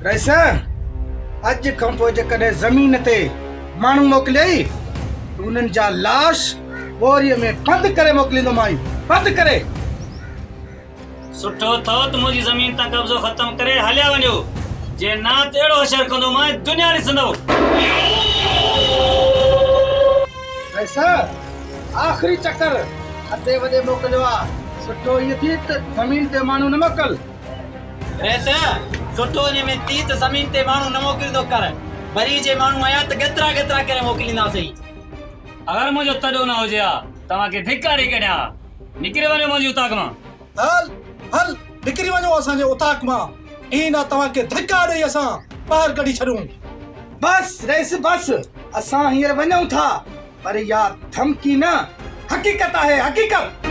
Rice अज खां पोइ जेकॾहिं ज़मीन ते माण्हू मोकिलियई उन्हनि जा लाश बोरीअ में बंदि करे मोकिलींदोमांइ, बंदि करे। सुठो थो त मुंहिंजी ज़मीन तां कब्ज़ो ख़तम करे हलिया वञो, जे ना त अहिड़ो हशर कंदो मां दुनिया ॾिसंदो। रईस आख़िरी चक्कर अते वॾे मोकिलियो आहे, सुठो इहो थी त ज़मीन ते माण्हू न मोकिल। रईस सुठो इन में थी त ज़मीन ते माण्हू न मोकिलींदो कर, वरी जे माण्हू आया त केतिरा केतिरा करे मोकिलींदासीं। अगर मुंहिंजो तॾो न हुजे हा तव्हांखे धिकारी कढिया, निकिरी वञो मुंहिंजी उताक मां। हल हल निकिरी वञो असांजे उताक मां, ई न तव्हांखे धक्का ॾेई असां ॿाहिरि कढी छॾूं। बस रईस बस, असां हींअर वञूं था, पर इहा धमकी न, हक़ीक़त आहे, हक़ीक़त।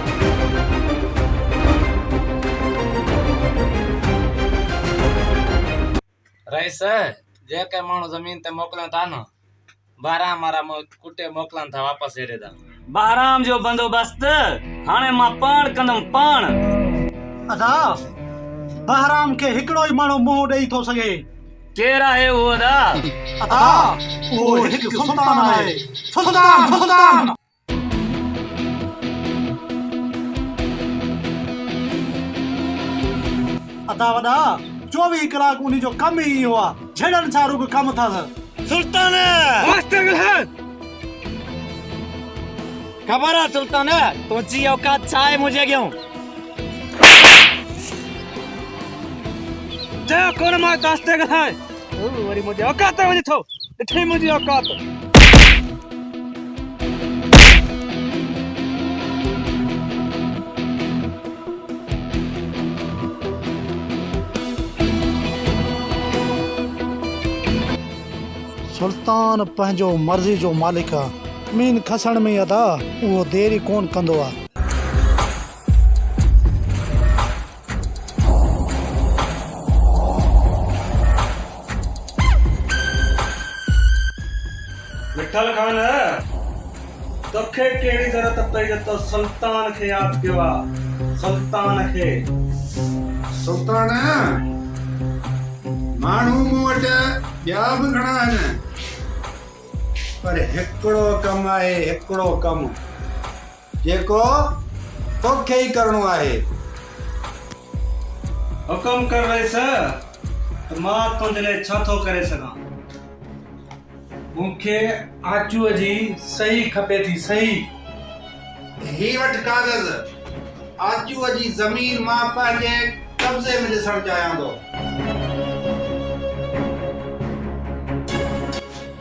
रईस जेके माण्हू ज़मीन ते मोकिलनि था न, बारह मारा कुटे मोकिलनि था वापसि हेॾे था। बहराम जो बंदोबस्त हाणे मां पाण कंदुमि, पाण। अदा बहराम खे हिकिड़ो ई माण्हू मुंहुं ॾेई थो सघे। केरु आहे उहो अदा? अदा उहो हिकु सुल्तान आहे, सुल्तान सुल्तान। अदा वॾा 24 कलाक उन्ही जो कम ही इहो आहे, झेड़नि सां रुॻो कमु अथसि। सुल्तान ख़बर आहे सुल्तान तुंहिंजी औकात छा आहे मुंहिंजे अॻियां? जय कोन मां दास्ते ॻाल्हाए, वरी मुंहिंजी औकात वञे थो, ॾिठी मुंहिंजी औकात। सुल्तान पंहिंजो मर्ज़ी जो मालिक आहे, मीन खसण में अदा उहो देरी कोन कंदो आहे। विठल खान तोखे कहिड़ी ज़रूरत पई त सुल्तान खे यादि कयो आहे? सुल्तान खे सुल्तान माण्हू मूं वटि ॿिया बि घणा आहिनि, पर हिकिड़ो कमु आहे, हिकिड़ो कमु जेको तोखे ई करणो आहे। हुकुम कर रईस, त मां तुंहिंजे लाइ छा थो करे सघां? मूंखे आचूअ जी सही खपे थी, सही। ही वटि कागज़, आचूअ जी ज़मीन मां पंहिंजे कब्ज़े में ॾिसणु चाहियां थो।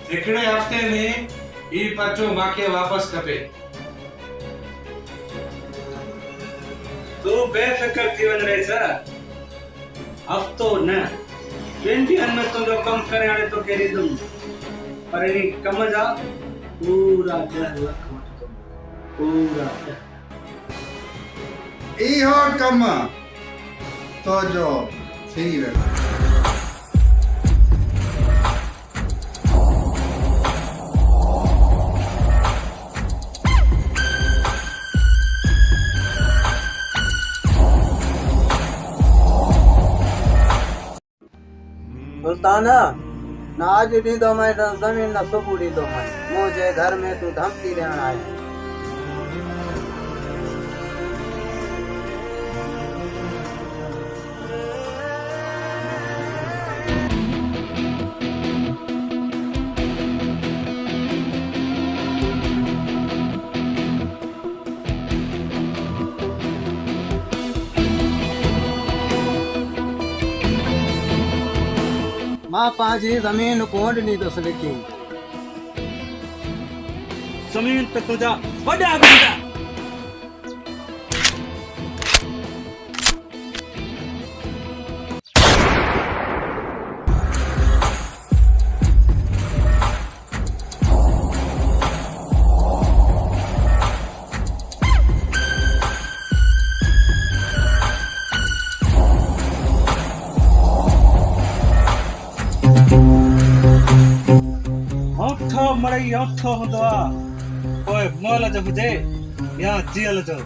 हिकिड़े हफ़्ते में ही पर्चो मूंखे वापसि खपे। तूं बेफ़िक्र थी वञ रईस, हफ़्तो न 2 ॾींहंनि में तुंहिंजो कमु करे हाणे तोखे ॾींदुमि, पर इन कम जा पूरा 10 लाख वठंदुमि, पूरा 10। इहो कमु तुंहिंजो थी वेंदो। सुल्तान ना आज ॾींदो मैं ज़मीन न सुबुह ॾींदो मैं, मुंहिंजे घर में तूं धमकी ॾियण आयो। मां पंहिंजी ज़मीन कोन ॾींदुसि लिखी। ज़मीन त तुंहिंजा वॾा ॾींदा। कोई औठो हूंदो आहे पोइ मोल जो हुजे या जीअल जो।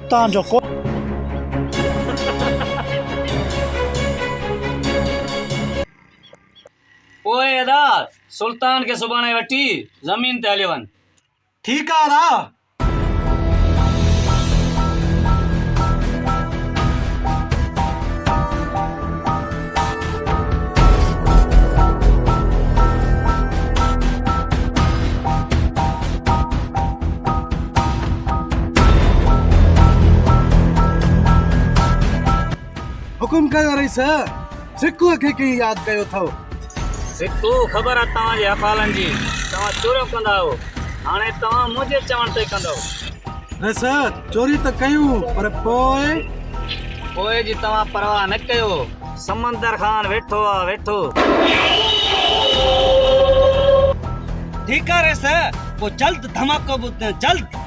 तव्हांजो को ओए अदा सुल्तान के सुभाणे वठी जमीन ते हलियो वञ। ठीकु आहे अदा। हुकुम कयो रईस, सिक्कूअ खे कीअं यादि कयो अथव? सिक्कू ख़बर आहे तव्हांजे हफ़ालनि जी, तव्हां चोरियूं कंदा आहियो, हाणे तव्हां मुंहिंजे चवण ते कंदव। बस चोरी त कयूं पर पोइ जी तव्हां परवाह न कयो, समंदर खान वेठो आहे वेठो। ठीकु आहे रेस, पोइ जल्द धमाको ॿुध जल्द।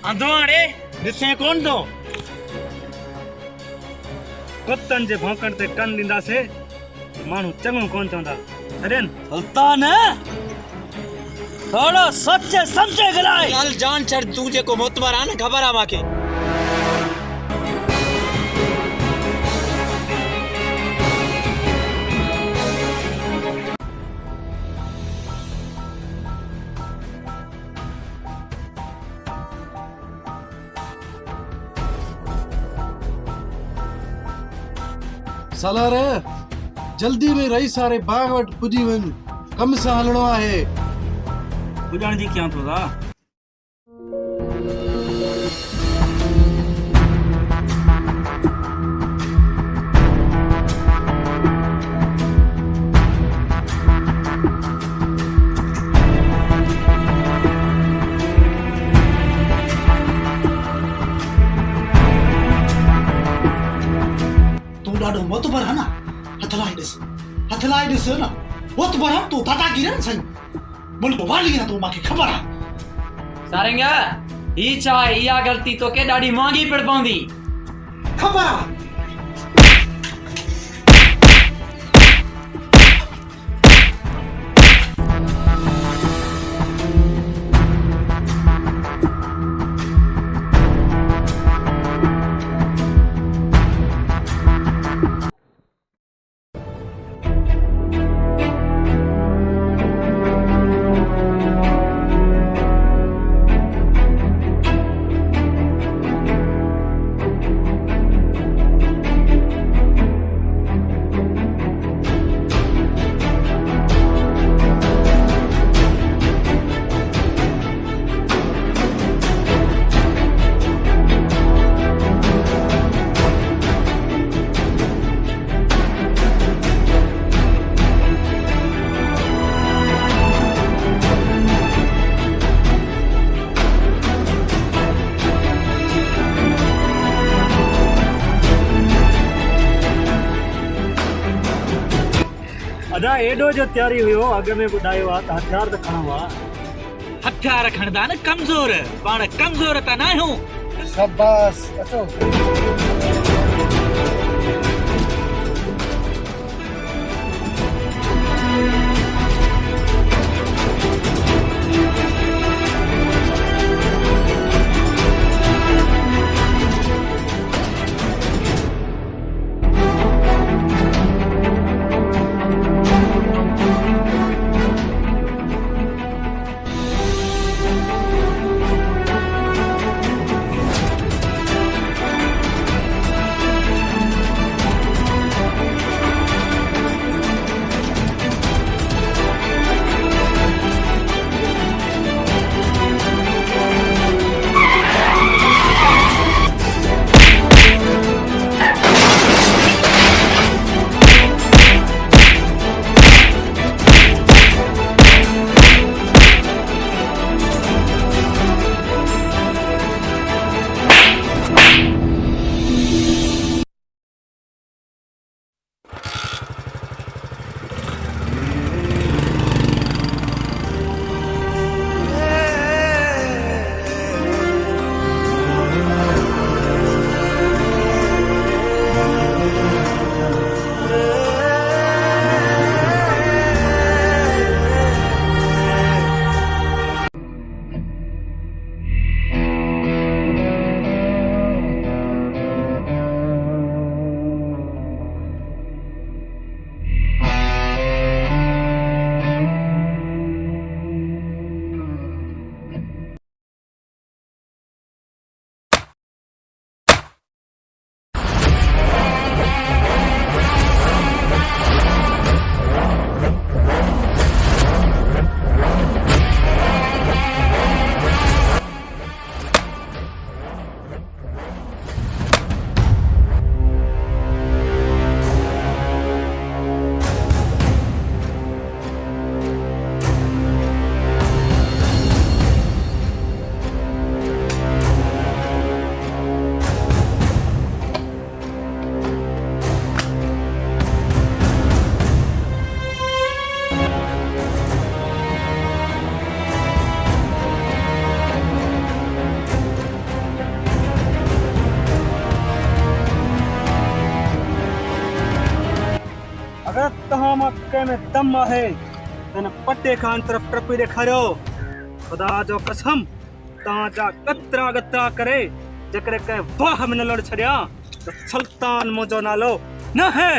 अंधो हाणे ॾिसे कोन थो। कुतनि जे भौंकण ते कन ॾींदासीं, माण्हू चङो कोन चवंदा। छॾनि सुल्तान थोड़ो सोचे समझे ॻाल्हाए। चल जान छड़, तू जेको मोतबर आहे न, ख़बर आहे मूंखे। सालार जल्दी में रईस वारे बाग वटि पुॼी वञ, कम सां हलणो आहे। पुॼण जी कीअं थो था? तू ॾाढो मोतबर है ना, हथ लाइ ॾिस न, मोतबर है तू, दादागिरी न सही मुल्क वाली है तू, मूंखे ख़बर आहे। सारंगा ही छा आहे? इहा ग़लती तोखे ॾाढी महांगी पिण पवंदी। ख़बर आहे। अदा एडो जो तैयारी हुयो, अॻ में ॿुधायो आहे त हथियार त खणो आहे। हथियार खणदा न कमज़ोर, पाण कमज़ोर त न आहियूं। शाबाश, अचो। अगरि तव्हां मां कंहिं में दम आहे त हिन पटे खां तरफ़ टपी ॾेखारियो। ख़ुदा जो कसम तव्हांजा गतरा गतरा करे जेकॾहिं कंहिं वाह में न लड़ छॾिया त सुल्तान मुंहिंजो नालो न है।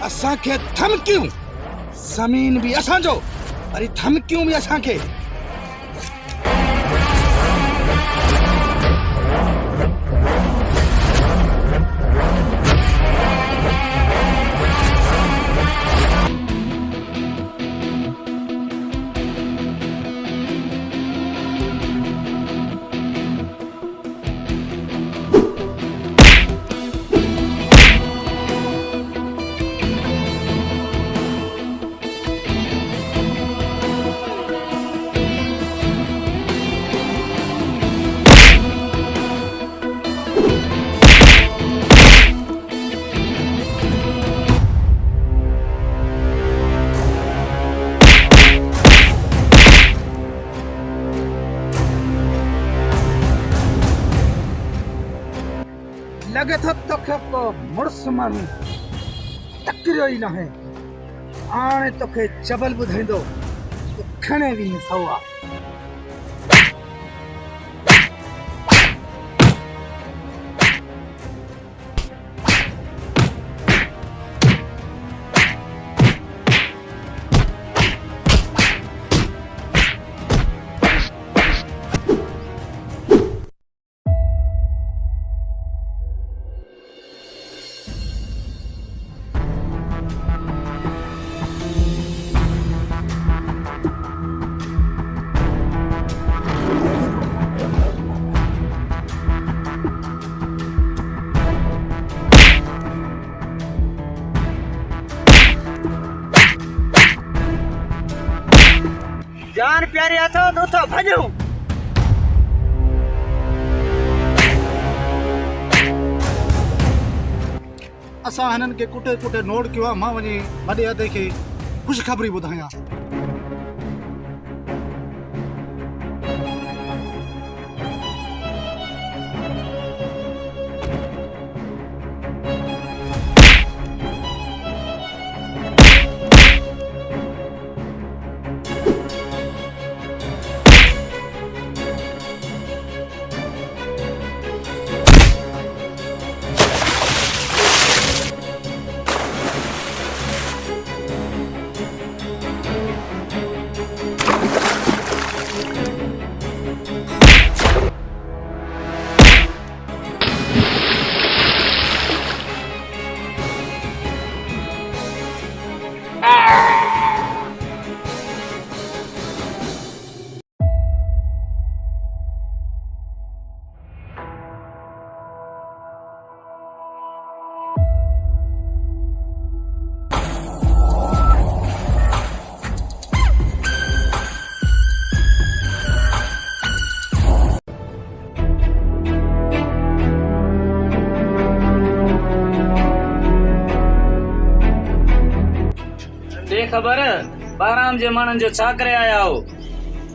असांखे धमकियूं, ज़मीन बि असांजो, वरी धमकियूं बि असांखे। लगे थो तोखे को मुड़ुस माण्हू टकरियो ई न आहे। हाणे तोखे जबल ॿुधाईंदो तूं खणे बि सवा। जान प्यारे अथो तूं तो भॼूं। असां हिननि खे कुटे कुटे नोट कयो आहे। मां वञी वॾे अदे खे ख़ुशख़बरी ॿुधायां। ख़बर बाराम जे माण्हुनि जो छा करे आया हो?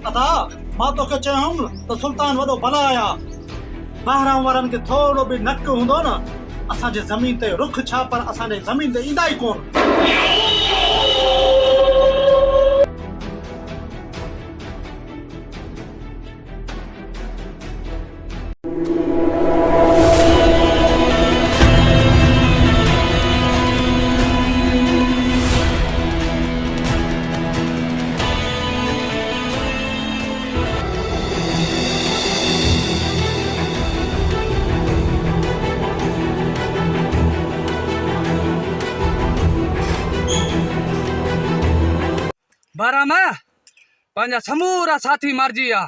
अदा मां तोखे चयुमि त सुल्तान वॾो भला आया। ॿाहिरां वारनि खे थोरो बि नक हूंदो न, असांजे ज़मीन ते रुख छा पर असांजे ज़मीन ते ईंदा ई कोन। बाराम पंहिंजा समूरा साथी मारिजी विया।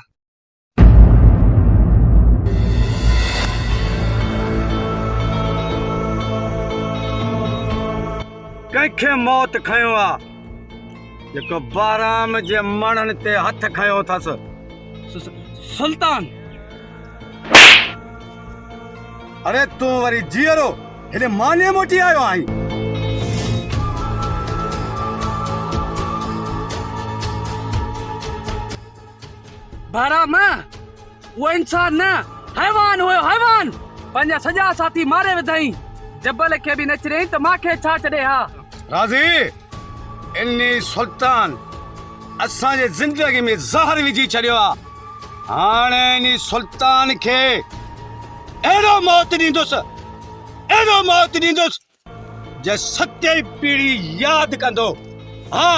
कंहिंखे मौत खयो आहे जेको बाराम जे माण्हुनि ते हथ खयो अथसि। सुल्तान अरे तूं वरी जीअरो हेॾे माने मोटी आयो आहीं। बाराम वो इंसान न हैवान हुयो, हैवान। पंहिंजा सॼा साथी मारे विधई। जबल खे बि न छॾे त मूंखे छा छॾे हा राज़ी इन्ही सुल्तान असांजे ज़िंदगी में ज़हर विझी छॾियो आहे हाणे इन्ही सुल्तान खे अहिड़ो मौत ॾींदुसि जे सते पीढ़ी यादि कंदो हा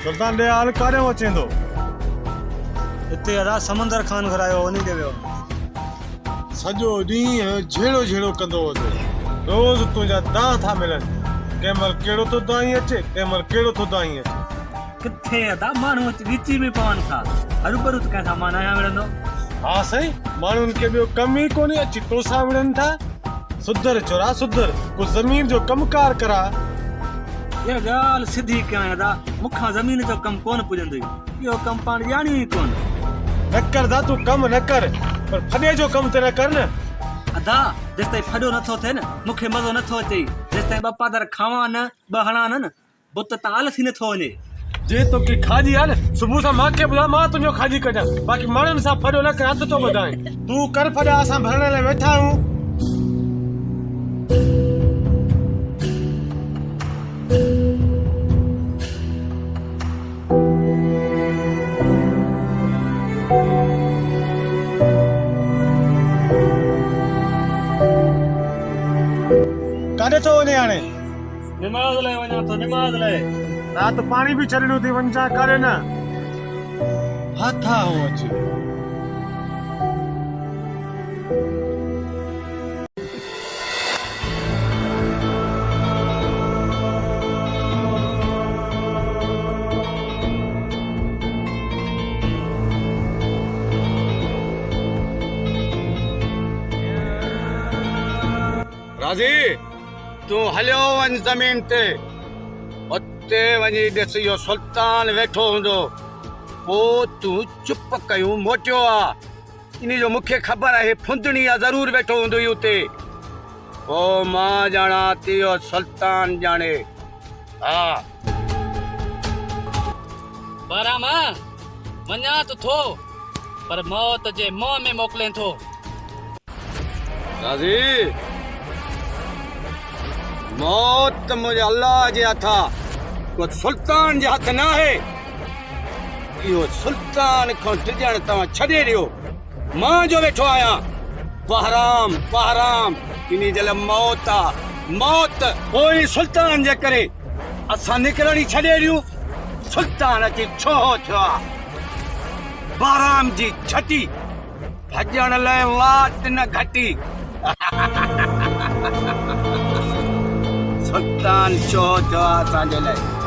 सुल्तान ॾे हाल काॾे अचे थो हिते अदा समंदर खान घुरायो उन्ही ॾे वियो सॼो ॾींहुं झेड़ो झेड़ो कंदो हुओ रोज़ तुंहिंजा दांह था मिलनि कंहिं महिल कहिड़ो थो दांही अचे कंहिं महिल कहिड़ो थो दांही अचे किथे अदा माण्हू विची में पवनि था हरूभरू त कंहिंखां मां नया मिलंदो हा साईं माण्हुनि खे ॿियो कम ई कोन्हे अची तोसां विढ़नि था सुधर चोरा सुधर को ज़मीन जो कमकार करा इहा ॻाल्हि सिधी कयां अदा मूंखां ज़मीन जो कमु कोन पुॼंदो इहो कमु पाण ॼाणी ई कोन न कर दा तूं कम न कर पर फॾे जो कम त न कर न अदा जेसिताईं फॾो नथो थिए न मूंखे मज़ो नथो अचे जेसिताईं ॿ पादर खावां न ॿ हणा न बुत त आलस ई नथो वञे जे तोखे खाजी आहे न सुबुह सां मूंखे ॿुधाए मां तुंहिंजो खाजी कजां बाक़ी माण्हुनि सां फॾो न कर हथ थो ॿुधाए तूं कर फॾा असां भरण लाइ वेठा आहियूं काॾे थो वञे हाणे निमाज़ लाइ वञा थो निमाज़ लाइ राति पाणी बि छॾिणो थी वञा काॾे न हथ आऊं अची राज़ी तूं हलियो वञ ज़मीन ते उते वञी ॾिस इहो सुल्तान वेठो हूंदो पोइ तूं चुप कयूं मोटियो आहे इन जो मूंखे ख़बर आहे फुंदणी आहे ज़रूरु वेठो हूंदो ई उते पोइ मां ॼाणा थी इहो सुल्तान ॼाणे हा बहराम वञा त थो पर मौत जे मुंहं में मोकिले थो राज़ी मौत मुंहिंजे अल्लाह जे हथ आहे को सुल्तान जे हथ न आहे इहो सुल्तान खां डिॼण तव्हां छॾे ॾियो मां जो वेठो आहियां बहराम बहराम इन जे लाइ मौत आहे मौत पोइ सुल्तान जे करे असां निकिरण ई छॾे ॾियूं सुल्तान अची छो थियो आहे बहराम जी छटी भॼण लाइ वाट न घटी सुल्तान छो थियो आहे असांजे लाइ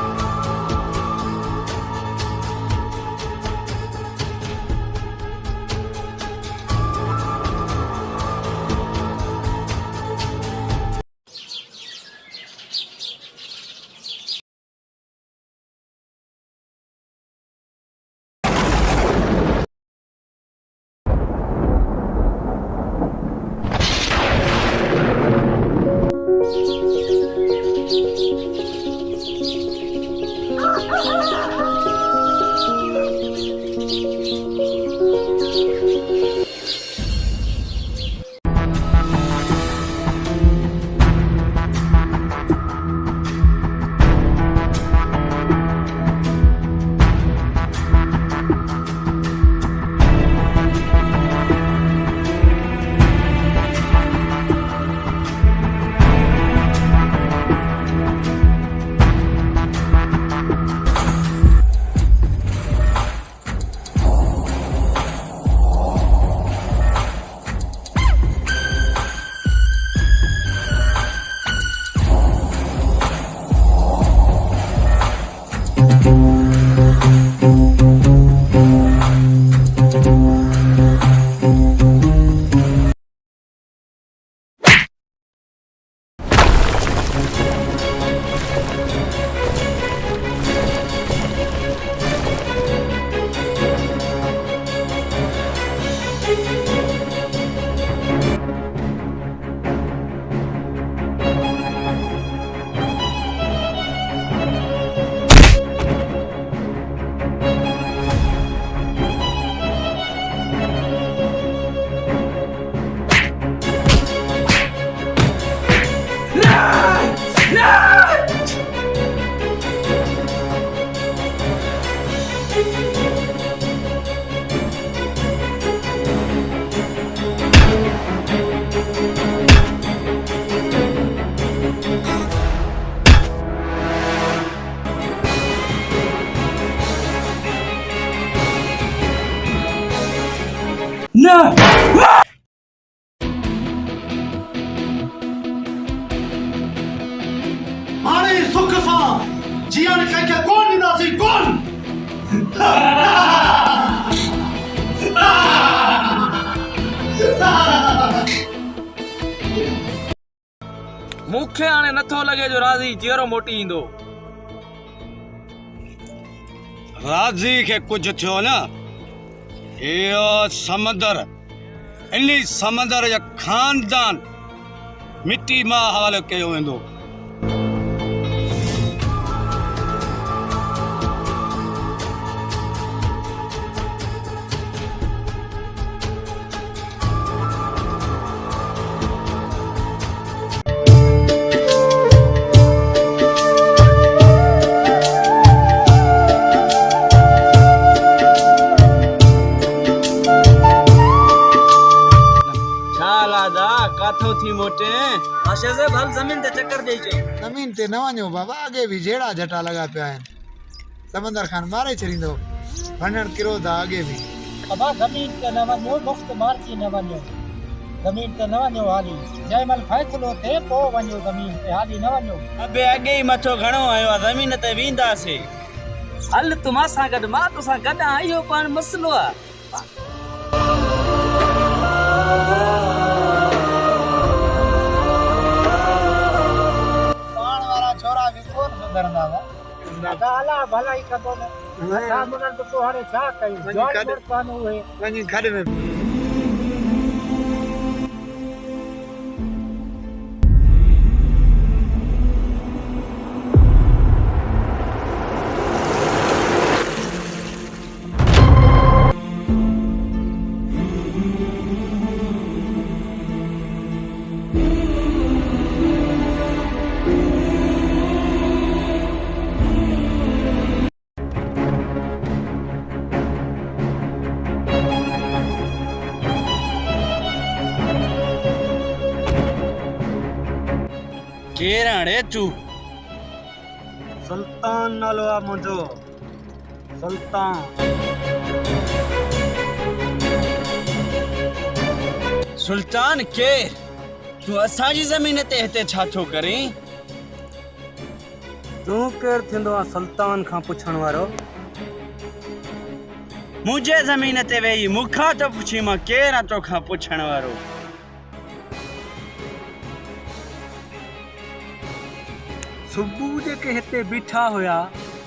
हाणे सुख सां जीअण कंहिंखे कोन ॾींदासीं कोन मूंखे हाणे नथो लॻे जो राज़ी चेहरो मोटी ईंदो। राज़ी खे कुझु थियो न, इहो समंदर इन समंदर जो खानदान मिटी मां हवाले कयो वेंदो। काथों थी मोटे आशा से भल जमीन ते चक्कर दे चे। जमीन ते न वञो बाबा, अॻे बि जहिड़ा झटा लॻा पिया आहिनि। समंदर खान मारे छॾींदो, वञणु किरो था अॻे बि। बाबा ज़मीन ते न वञो, मुफ़्त मारची न वञो, ज़मीन ते न वञो हाली, जंहिं महिल फ़ैसिलो थिए पोइ वञो ज़मीन ते, हाली न वञो। अबे अॻे ई मथो घणो आयो आहे, ज़मीन ते वेंदासीं। हल तूं मां सां गॾु, मां तोसां गॾु आहियां, इहो पाण मसइलो आहे। छोरा भी कोन सुधरंदा दादा, अला भलाई कंदो न। छा मुननि त पोइ हाणे छा कयूं, जवान मुड़ुस आहिनि उहे। वञी खॾ में केर हाणे तू? सुल्तान नालो आहे मुंहिंजो, सुल्तान। सुल्तान केर? तू असांजी ज़मीन ते हिते छा थो करीं? तूं केर थींदो आहे सुल्तान खां पुछण वारो? मुंहिंजे ज़मीन ते वेही मूंखां तो पुछी, मां केर आहियां तोखां पुछण वारो? सुबुह जेके हिते बीठा हुया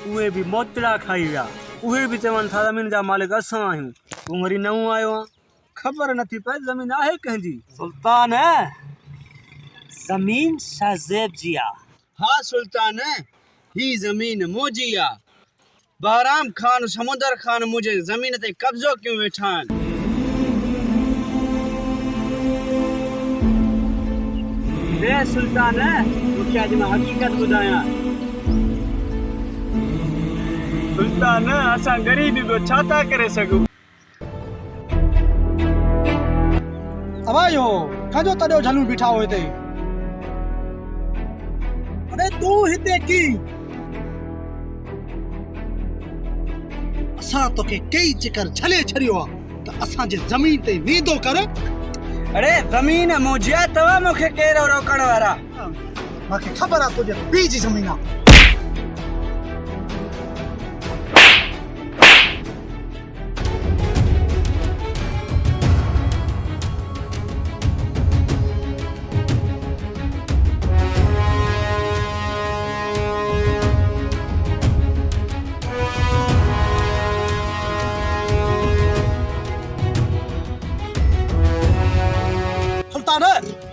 उहे बि मोचड़ा खाई विया, उहे बि चवनि था ज़मीन जा मालिक असां आहियूं। तूं वरी नओं आयो आहे, ख़बर नथी पए ज़मीन आहे कंहिंजी। सुल्तान ज़मीन शाहज़ेब जी आहे। हाँ सुल्तान, ही ज़मीन मुंहिंजी आहे। बहराम खान समुंदर खान मुझे ज़मीन ते कब्ज़ो क्यों वेठा आहिनि? सुल्तान मूंखे अॼु मां हक़ीक़त ॿुधायां। सुल्तान असां ग़रीबी को छा था करे सघूं? अवायो कंहिंजो तॾियो झलूं बीठा हो हिते? अरे तूं हिते की? असां तोखे कई चकर झले छॾियो आहे त असांजे ज़मीन ते वेंदो कर। अरे ज़मीन मुंहिंजी आहे, तव्हां मूंखे कहिड़ो रोकण वारा? मूंखे ख़बर आहे तुंहिंजे पीउ जी ज़मीन आहे।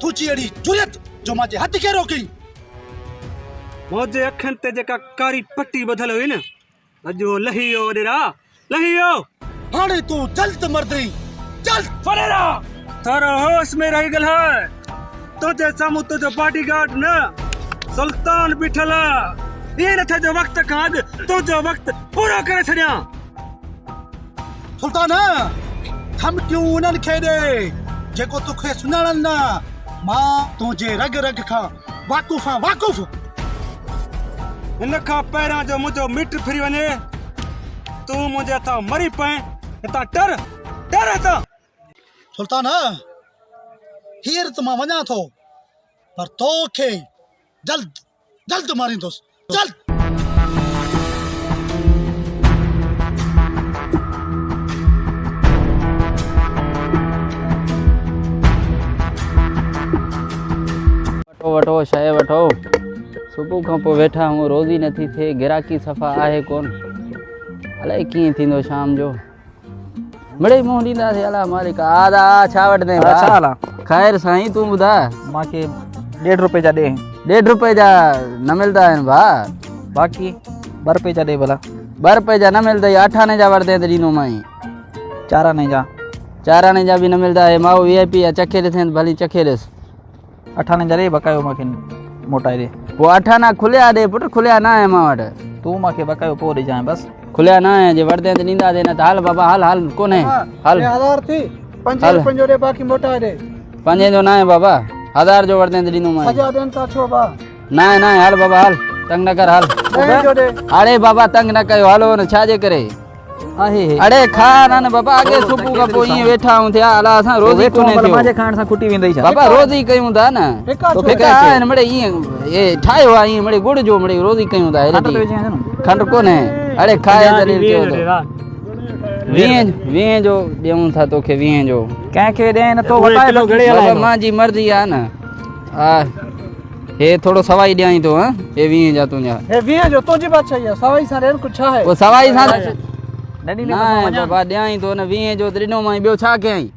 तुझी अड़ी जुरियत जो मुंहिंजे हथ खे रोकी। मुंहिंजे अखियुनि ते जेका कारी पट्टी ॿधल हुई न, अॼु वो लही वियो वॾेरा, लही वियो। हाणे तूं जल्द मर्दी, जल्द फरेरा। थारो होश में रही गल है, तुझे सामू तुझो बॉडीगार्ड न सुल्तान बिठल ये नथे जो वक्त खां अॻु तुंहिंजो वक्त पूरो करे छॾियां। सुल्तान धमकियूं उन्हनि खे ॾे जेको तोखे सुञाणनि न। मां तुंहिंजे रग रग खां वाक़ुफ़ आहियां, वाक़ुफ़। हिन खां पहिरियां जो मुंहिंजो मिट फिरी वञे तूं मुंहिंजे हथां मरी पए हितां डर हितां। सुल्तान हींअर त मां वञां थो पर तोखे जल्द जल्द मारींदुसि, जल्द। वठो शइ वठो। सुबुह खां पोइ वेठा हूँ, रोज़ी नथी थिए, गिराकी सफ़ा आहे कोन। अलाए कीअं थींदो शाम जो। मिड़ई मुंहुं ॾींदासीं अला मालिक। आदा छा वठंदे? छा हाल आहे? ख़ैर साईं, तूं ॿुधा। मूंखे 1.5 रुपए जा ॾे। 1.5 रुपए जा न मिलंदा आहिनि भाउ। बाक़ी 2 रुपए जा ॾे भला। 2 रुपए जा न मिलंदा, 8 आने जा वठंदे त ॾींदो मां। 4 आने जा। 4 आने जा बि न मिलंदा आहे। मां VIP आहे, चखे ॾिसे भली चखे ॾिस। 8 आने जा ॾे, बकायो मूंखे मोटाए ॾे। पोइ 8 आना खुलिया ॾे पुट, खुलिया न आहे मां वटि। तूं मूंखे बकायो पोइ ॾिजांइ बसि। खुलिया न आहे, जे वठंदे त ॾींदासीं, न त हल बाबा हल हल कोन्हे हल। 1000 थी 5 रुपए ॾे, बाक़ी मोटाए ॾे। 5 जो न आहे बाबा, 1000 जो वठंदे त ॾींदो मां। सजा ॾियनि था छो बा? न न हल बाबा हल, तंग न कर हल। 10 जो ॾे। अरे बाबा तंग न कयो, हलो न छाजे करे। अरे खा न बाबा, अॻे सुबुह खां पोइ ईअं वेठा हूं थिया। अला असां रोज़ी कोन्हे थियो। मांजे खाइण सां खुटी वेंदई छा? बाबा रोज़ी कयूं था न। फिका आहिनि मिड़े ईअं ये ठाहियो आहे ईअं मिड़े गुड़ जो मिड़े रोज़ी कयूं था। खंड कोन्हे। अरे खाए दलील कयो थो। 20 जो ॾियूं था तोखे, 20 जो कंहिंखे ॾे न तो वटाए लो घड़े बाबा मुंहिंजी मर्ज़ी आहे न। हा हे थोरो सवाई ॾियाई थो। हा हे 20 जा तुंहिंजा। हे 20 जो तुंहिंजी बादशाही आहे, सवाई सां ॾियनि कुझु छा आहे? पोइ सवाई सां न बाबा ॾियाई थो न। 20 जो त ॾिनो मां, ॿियो छा कयईं?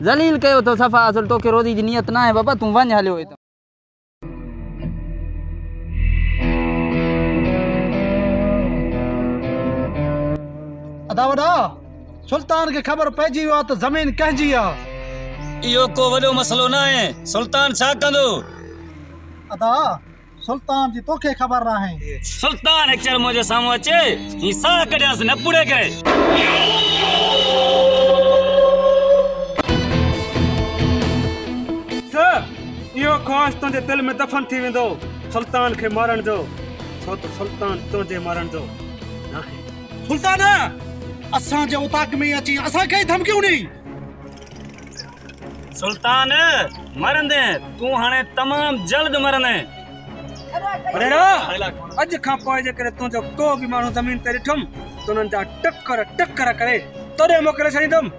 ज़लील कयो थो सफ़ा। असुल तोखे रोज़ी जी नियत न आहे बाबा, तूं वञ हलियो हितां। अदा वॾा सुल्तान खे ख़बर पइजी वियो आहे त ज़मीन कंहिंजी आहे। इहो को वॾो मसलो न आहे। सुल्तान छा कंदो? अदा सुल्तान जी तोखे ख़बर न आहे। सुल्तान हिकु चर मुंहिंजे साम्हूं अचे, ही साह कढियासि न पूरे करे। इहो ख़्वाहिश तुंहिंजे दिलि में दफ़न थी वेंदो सुल्तान खे मारण जो, छो त सुल्तान तुंहिंजे मारण जो न आहे। सुल्तान असांजे उताक में अची असांखे धमकियूं ॾेई। सुल्तान मरंदे तूं हाणे तमामु जल्द मरंदे। अरे ना अॼु खां पोइ जेकॾहिं तुंहिंजो को बि माण्हू ज़मीन ते ॾिठुमि त उन्हनि जा टकर टकर करे तोॾे मोकिले छॾींदुमि।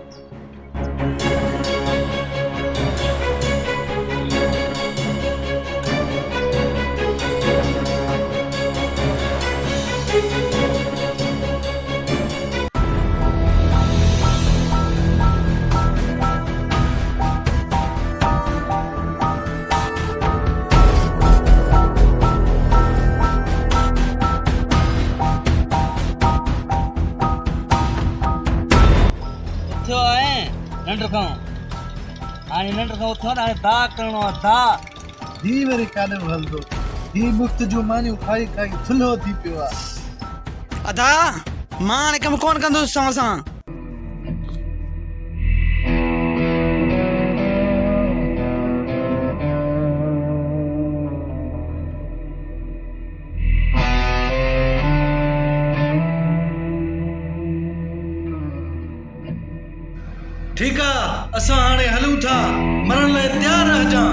नंढ खां हाणे नंढ खां उथो हाणे दा करणो आहे। दा ही मेरे काने हलंदो। ही मुक्त जो मानियूं खाई खाई थुल्हो थी पियो आहे। अदा मां हाणे कमु कोन कंदुसि तव्हां सां। ठीकु आहे, असां हाणे हलूं था, मरण लाइ तयारु रहजां।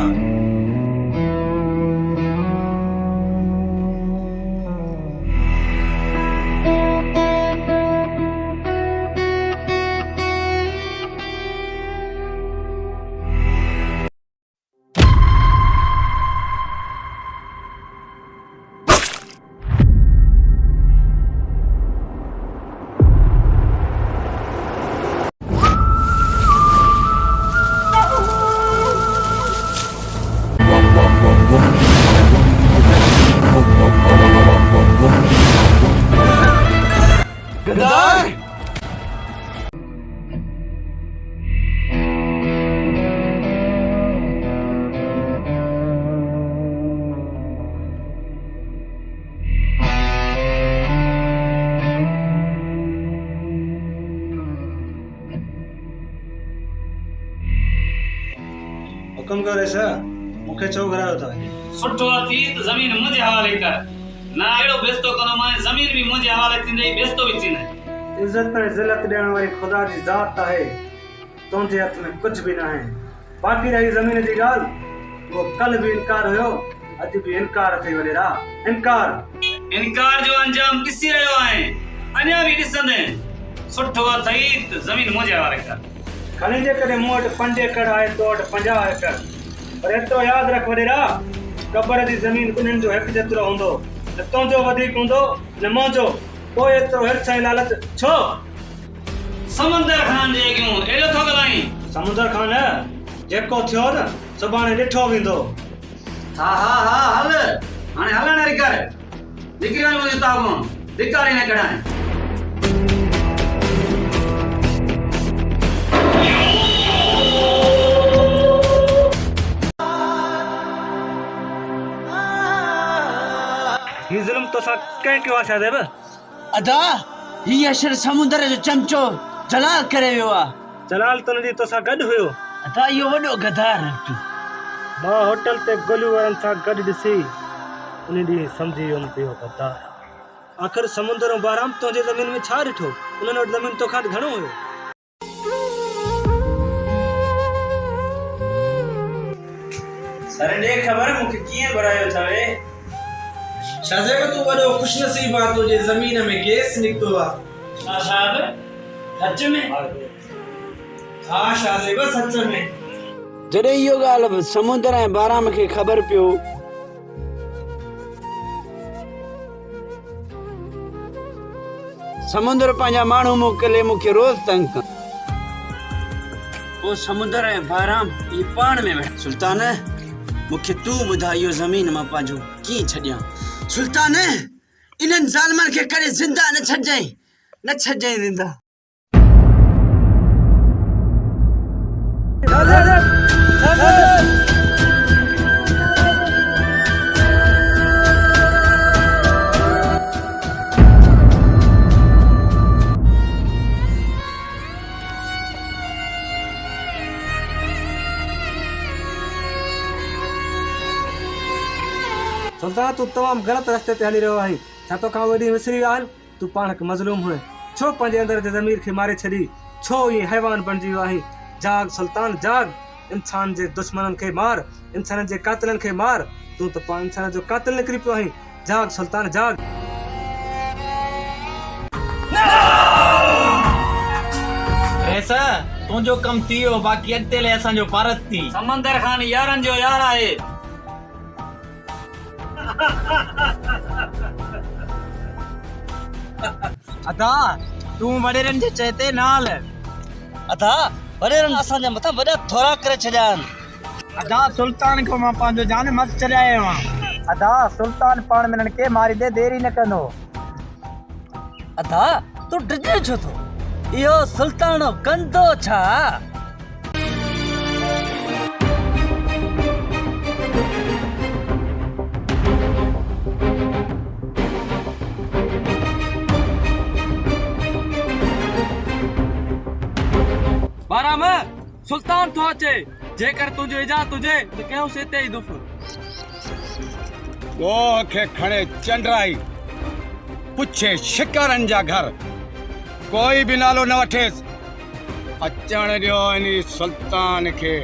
हुकुम करे सा मूंखे छो घुरायो था? सुठो थी त ज़मीन मुंहिंजे हवाले कर ना अहिड़ो बेस्तो कंदो मां ज़मीन बि मुंहिंजे हवाले थींदे बेस्तो बि थींदे इज्जत ऐं ज़िलत ॾियण वारी ख़ुदा जी ज़ात आहे तुंहिंजे हथ में कुझु बि न आहे बाक़ी रही ज़मीन जी ॻाल्हि वो कल भी इनकार हुयो अॼु बि इनकार थी वॾेरा इनकार जो अंजाम ॾिसी रहियो आहीं अञा बि ॾिसंदे सुठो अथई त ज़मीन मुंहिंजे हवाले कर खणी जेकॾहिं मूं वटि 5 एकड़ आहे तो वटि 50 एकड़ पर एतिरो यादि रख वॾेरा क़बर जी ज़मीन ॿिन्हिनि जो हिकु जेतिरो हूंदो न तुंहिंजो वधीक हूंदो न मुंहिंजो पोइ एतिरो हिर्स ऐं लालच छो? समंदर खान जे अॻियूं एॾो थो ॻाल्हाईं समुंदर खान जेको थियो न सुभाणे ॾिठो वेंदो हा हल हाणे हलण वारी कर निकिरी वञ मुंहिंजे ताबूं धिकारी न कढाए ही ज़ुल्म तोसां कंहिं कयो आहे शाहज़ेब? अदा ही अशर समुंदर जो चमचो जलाल करे वियो आहे जलाल त हुनजी तोसां गॾु हुयो अदा इहो वॾो गदार मां होटल ते गोलियूं वारनि सां गॾु ॾिसी उन ॾींहुं सम्झी वियुमि पियो गद्दार आख़िर समुंदर ऐं बाराम तुंहिंजे ज़मीन में छा ॾिठो उन्हनि वटि ज़मीन तोखां घणो हुयो सर ॾे ख़बर मूंखे कीअं घुरायो अथवे शाहज़ेब तूं वॾो खुशनसीब आहे तुंहिंजे ज़मीन में गैस निकितो आहे छा साहब सच में हा शाहज़ेब सच में जॾहिं इहो ॻाल्हि समुंदर ऐं बाराम खे ख़बर पियो समुंदर पंहिंजा माण्हू मोकिले मूंखे रोज़ तंग कनि पोइ समुंदर ऐं बाराम इहे पाण में वेठा सुल्तान मूंखे तूं ॿुधाए इहो ज़मीन मां पंहिंजो कीअं छॾियां सुल्तान इन्हनि ज़ालिमनि खे करे ज़िंदा न छॾिजांइ ज़िंदा सुल्तान तूं तमामु ग़लति रस्ते ते हली रहियो आहीं छा तोखां वॾी विसरी विया आहिनि तूं पाण खे मज़लूम हुए छो पंहिंजे अंदर जे ज़मीर खे मारे छॾी छो ईअं हैवान बणिजी वियो आहीं जाग सुल्तान जाग इंसान जे दुश्मननि खे मार इंसाननि जे कातिलनि खे मार तूं त पाण इंसान जो कातिल निकिरी पियो आहीं जाग सुल्तान जाग ऐसा तुंहिंजो कमु थी वियो बाक़ी अॻिते लाइ असांजो भारत थी समंदर खान यारनि जो यार आहे अदा तूं वॾेरनि जे चए ते न हल अदा वॾेरनि असांजे मथां वॾा थोरा करे छॾिया आहिनि अदा सुल्तान को मां पंहिंजो जान मत चढ़ायो आहियां अदा सुल्तान पाण में हिननि खे मारींदे देरी न कंदो अदा तूं डिॼे छो थो इहो सुल्तान कंदो छा बाराम सुल्तान तो अचे जेकर तुंहिंजो इजाज़त हुजे त कयोसि हिते ई दुफ़ ॻोह खे खणे चंडराई पुछे शिकारनि जा घर कोई बि नालो न वठेसि अचण ॾियो इन सुल्तान खे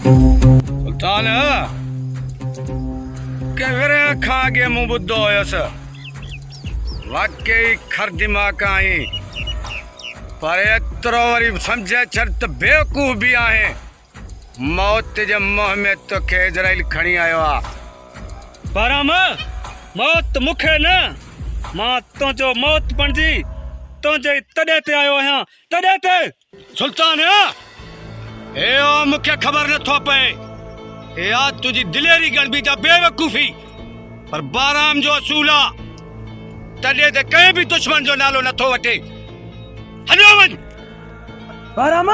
सुल्तान केवरे खागे मुंह बुद्धो हुयसि वाकई खर दिमाग़ आहीं पर एतिरो वरी सम्झे छॾ त बेवकूफ़ बि आहे मौत जे मुंह में तोखे इज़राइल खणी आयो आहे बाराम मौत मूंखे न मां तुंहिंजो मौत बणिजी तुंहिंजे तॾहिं ते आयो आहियां तॾहिं ते सुल्तान इहो मूंखे ख़बर नथो पए इहा तुंहिंजी दिलेरी गड़बी जा बेवकूफ़ी पर बाराम जो असूल आहे तॾहिं त कंहिं बि दुश्मन जो नालो नथो वठे हलियो वञ बाराम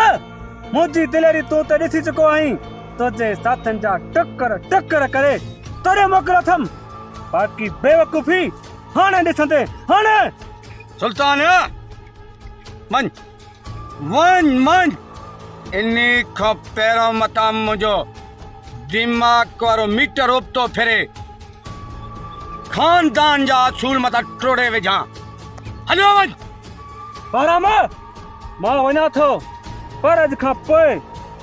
मुंहिंजी दिलेरी तूं त ॾिसी चुको आहीं तुंहिंजे साथनि जा टकर टकर करे तरे मोकिलियो अथमि बाक़ी बेवकूफ़ी हाणे ॾिसंदे हाणे सुल्तान मन वन मन इन्ही खां पहिरों मतां मुंहिंजो दिमाग़ वारो मीटर उबतो फिरे खानदान जा असूल मतां टोड़े विझां हलियो वञ बहराम मां वञा थो पर अॼु खां पोइ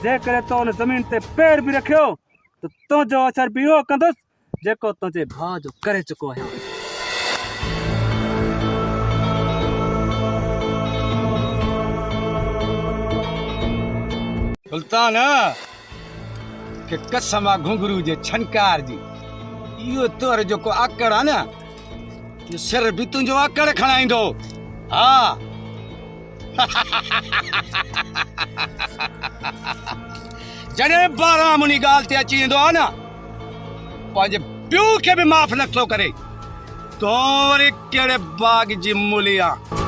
जेकॾहिं तो हुन ज़मीन ते पेर बि रखियो त तुंहिंजो असर बि इहो कंदुसि जेको तुंहिंजे भाउ जो करे चुको आहियां सुल्तान के कसम आहे घुंघरू जे छनकार जी इहो तोर जेको आकड़ आहे न इहो सिर बि तुंहिंजो आकड़ खणाईंदो हा जॾहिं बाराम उन ॻाल्हि ते अची वेंदो आहे न पंहिंजे पीउ खे बि माफ़ नथो करे तो वरी कहिड़े बाग़ जी मूली आहे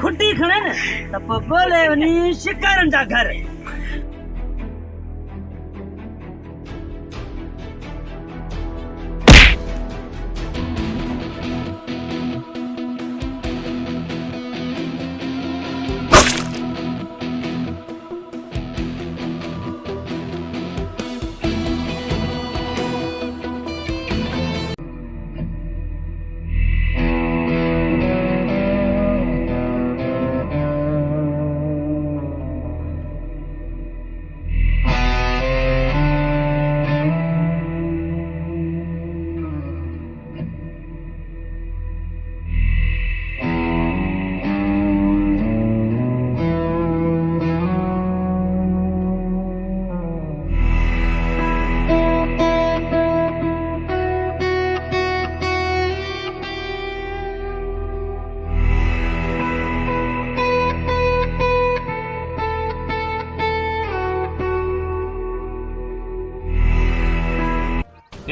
खुटी खणे न त पोइ बोले वञी शिकारनि जा घर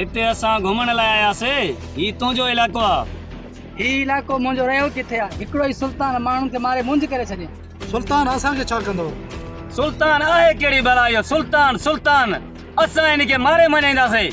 हिते असां घुमण लाइ आयासीं ही तुंहिंजो इलाइक़ो आहे ही इलाइक़ो मुंहिंजो रहियो किथे आहे? हिकिड़ो ई सुल्तान माण्हुनि खे मारे मुंझ करे छॾियईं। सुल्तान असांखे छा कंदो? सुल्तान आहे कहिड़ी भला इहो सुल्तान सुल्तान असां हिन खे मारे मञाईंदासीं।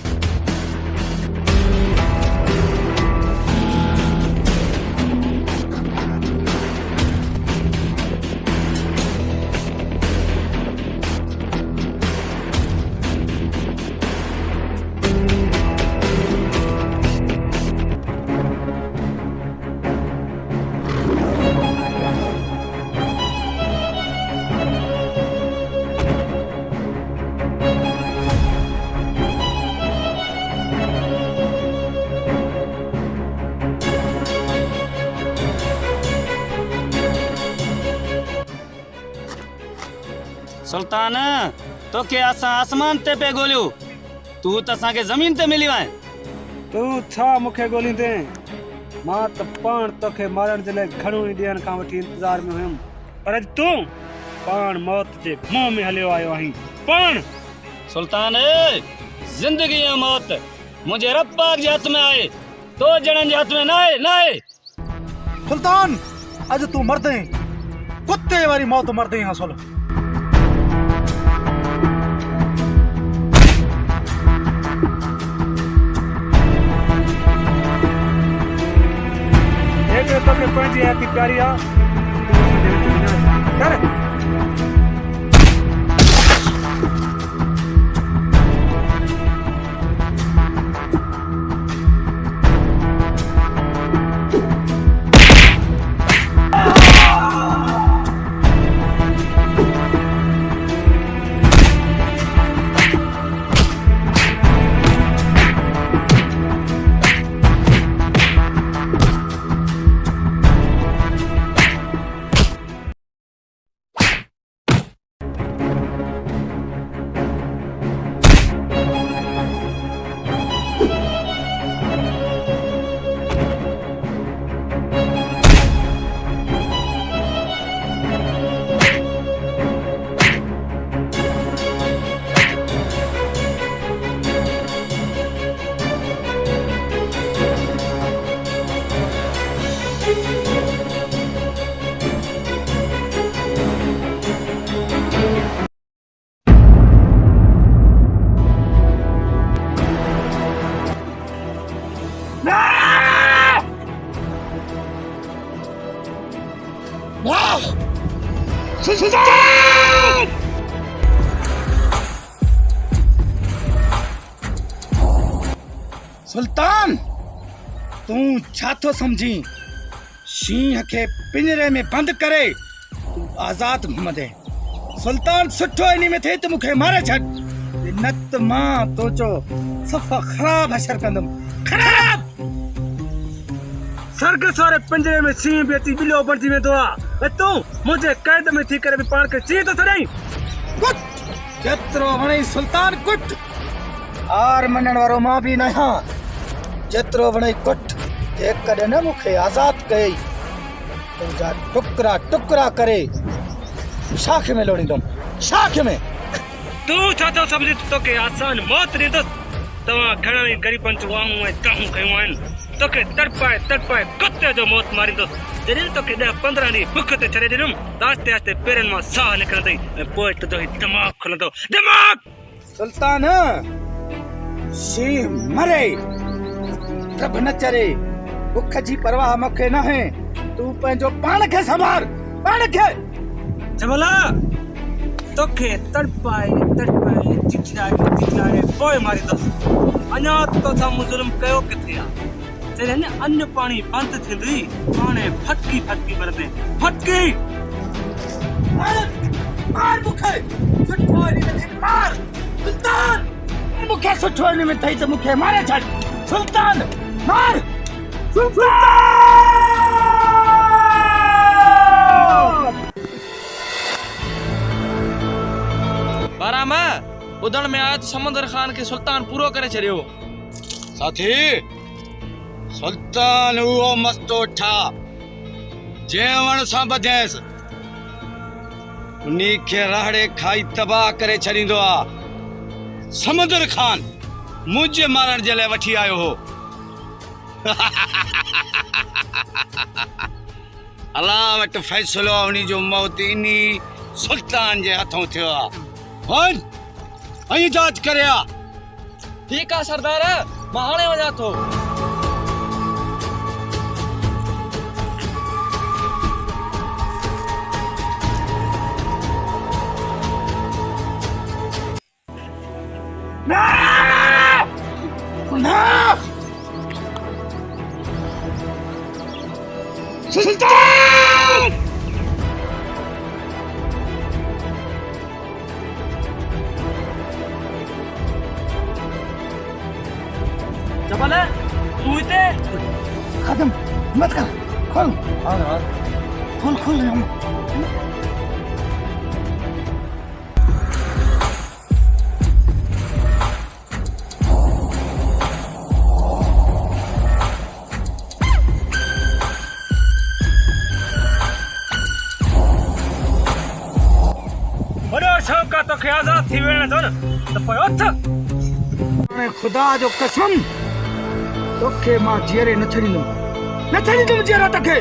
सुल्तान तोखे असां आसमान ते पे ॻोल्हियो तू त असांखे ज़मीन ते मिलियो आहे। तू छा मूंखे ॻोल्हींदे? मां त पाण तोखे मारण जे लाइ घणो ई ॾींहंनि खां वठी इंतज़ार में हुयुमि, पर अॼु तूं पाण मौत जे मुंहं में हलियो आयो आहीं। पाण सुल्तान ज़िंदगी ऐं मौत मुंहिंजे रब पाक जे हथ में आहे, तो ॼणनि जे हथ में न आहे। सुल्तान अॼु तूं मरदई, कुत्ते वारी मौत मरदई असुल। तोखे पंहिंजी हयाती प्यारी आहे कर। सुल्तान तू छा थो समझी? शींह खे पिंजरे में बंद करे तू आजाद घुमंदे। सुल्तान सुठो इन में थे तो मूंखे मारे छॾ, न त मां तुंहिंजो सफ़ा ख़राब हशर कंदुमि। ख़राब सर्कस वारे पिंजरे में शींह बि अची बिलो बणिजी वेंदो आहे, तूं मुंहिंजे क़ैद में थी करे बि पाण खे चीं थो छॾईं। कुट जेतिरो वणे सुल्तान कुट, हार मञण वारो मां बि न आहियां। जेतिरो वणे कुट, जेकॾहिं न मूंखे आज़ाद कई तुंहिंजा टुकड़ा टुकड़ा करे शाख में लोड़ींदुमि, शाख में। तूं छा थो सम्झी तोखे आसान मौत ॾींदुसि? तव्हां घणा ई ग़रीबनि जूं आऊं ऐं ताऊं कयूं आहिनि, तोखे तड़पाए तड़पाए कुत्ते जो मौत मारींदुसि। जॾहिं तोखे 10-15 ॾींहं बुख ते छॾे ॾिनुमि त आस्ते आस्ते पेरनि मां साह निकिरंदई ऐं पोइ तुंहिंजो ही दिमाग़ खुलंदो। दिमाग़ सुल्तान शींह मरे रब न चरे, बुख जी परवाह मूंखे न है। तू पंहिंजो पाण खे संभाल, पाण खे। जमला तोखे तड़पाए तड़पाए चिचड़ाए पोइ मारींदुसि। अञा तोसां मूं ज़ुल्म कयो किथे आहे? जॾहिं अन्न पाणी बंदि थींदी हाणे फटकी फटकी मरंदे। फटकी मार मूंखे सुठो इन में थी मार। सुल्तान मूंखे सुठो इन में थई त मूंखे मारे छॾ। सुल्तान मार। सुल्तान बारामा ॿुधण में आयो त समंदर खान खे सुल्तान पूरो करे छॾियो। साथी सुल्तान उहो मस्तो ठा जंहिं सां बधेसि उन्ही खे राहड़े खाई तबाह करे छॾींदो आहे। समंदर खान मुझे मारण जे लाइ वठी आयो हो। अल्लाह वटि फ़ैसिलो उन्ही जो मौत इन्ही सुल्तान जे हथों थियो आहे। वञ ऐं जांच करे आ। ठीक आहे सरदार, मां हाणे वञा थो। जबल तू इते खत्म मत कर, खोल खोल खोल हम। बड़ो शौक़ आहे तोखे आज़ाद थी वेण जो न त पोइ उथ। खुदा जो कसम तोखे मां जीअरे न छॾींदुमि, न छॾींदुमि जीअरा तोखे।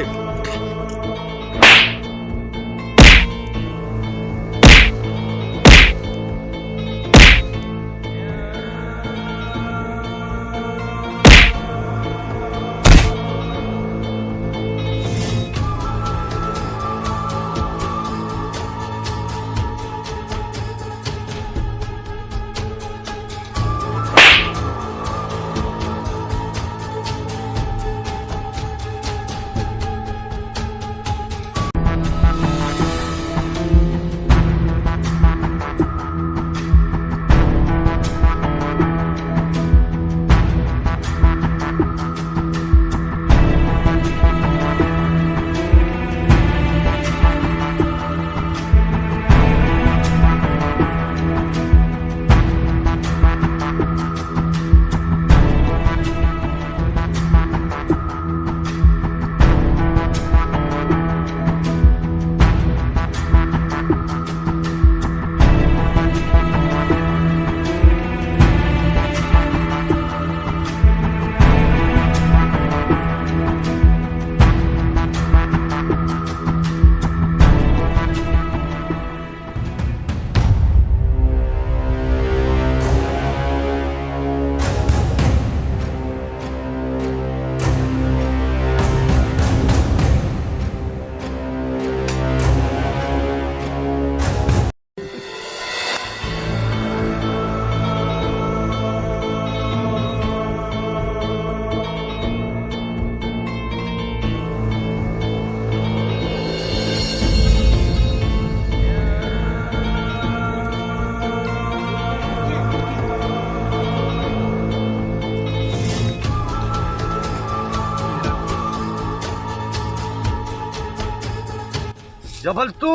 जबल तू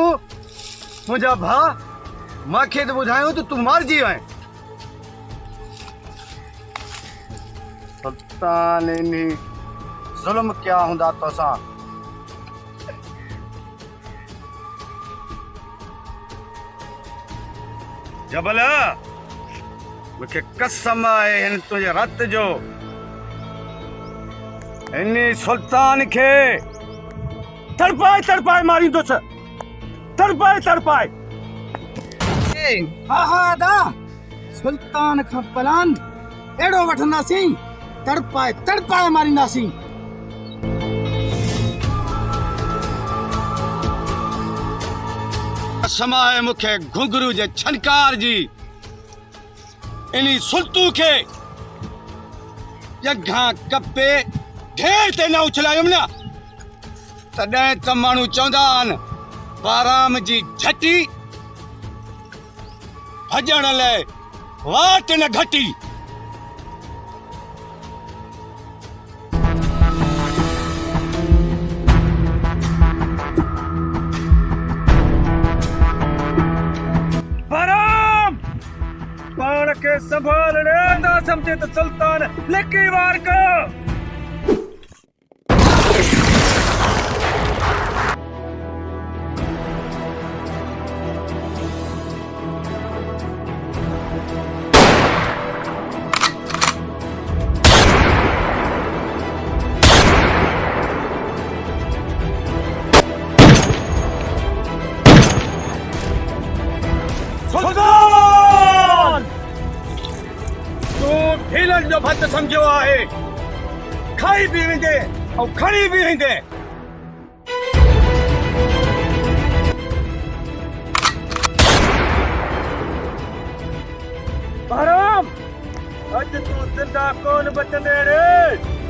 मुझा भा मांखे तो बुझायो तो तू मार जी है। सुल्तान इन्ही जुल्म क्या हुंदा तोसां। जबल मुझे कसम है हिन तुझे रत जो इन्ही सुल्तान के तड़पाए तड़पाए मारी दोस, तड़पाए तड़पाए। हा हा दा सुल्तान खां पलान एड़ो वठंदासीं, तड़पाए तड़पाए मारींदासीं। समाए मुखे घुंघरू जे छनकार जी इन्ही सुल्तू के जगह कपे ढेर ते न उछलायुम न तॾहिं त माण्हू चवंदा आहिनि बाराम जी झटी भॼण लाइ वाट न घटी। बाराम पाण खे संभालणे न समझे त सुल्तान लिकी वार कयो। सुल्तान तू ढीलन जो भत समझो आहे खाई भी वेंदे और खड़ी भी वेंदे बहराम अज तू जिंदा कौन बचंदे रे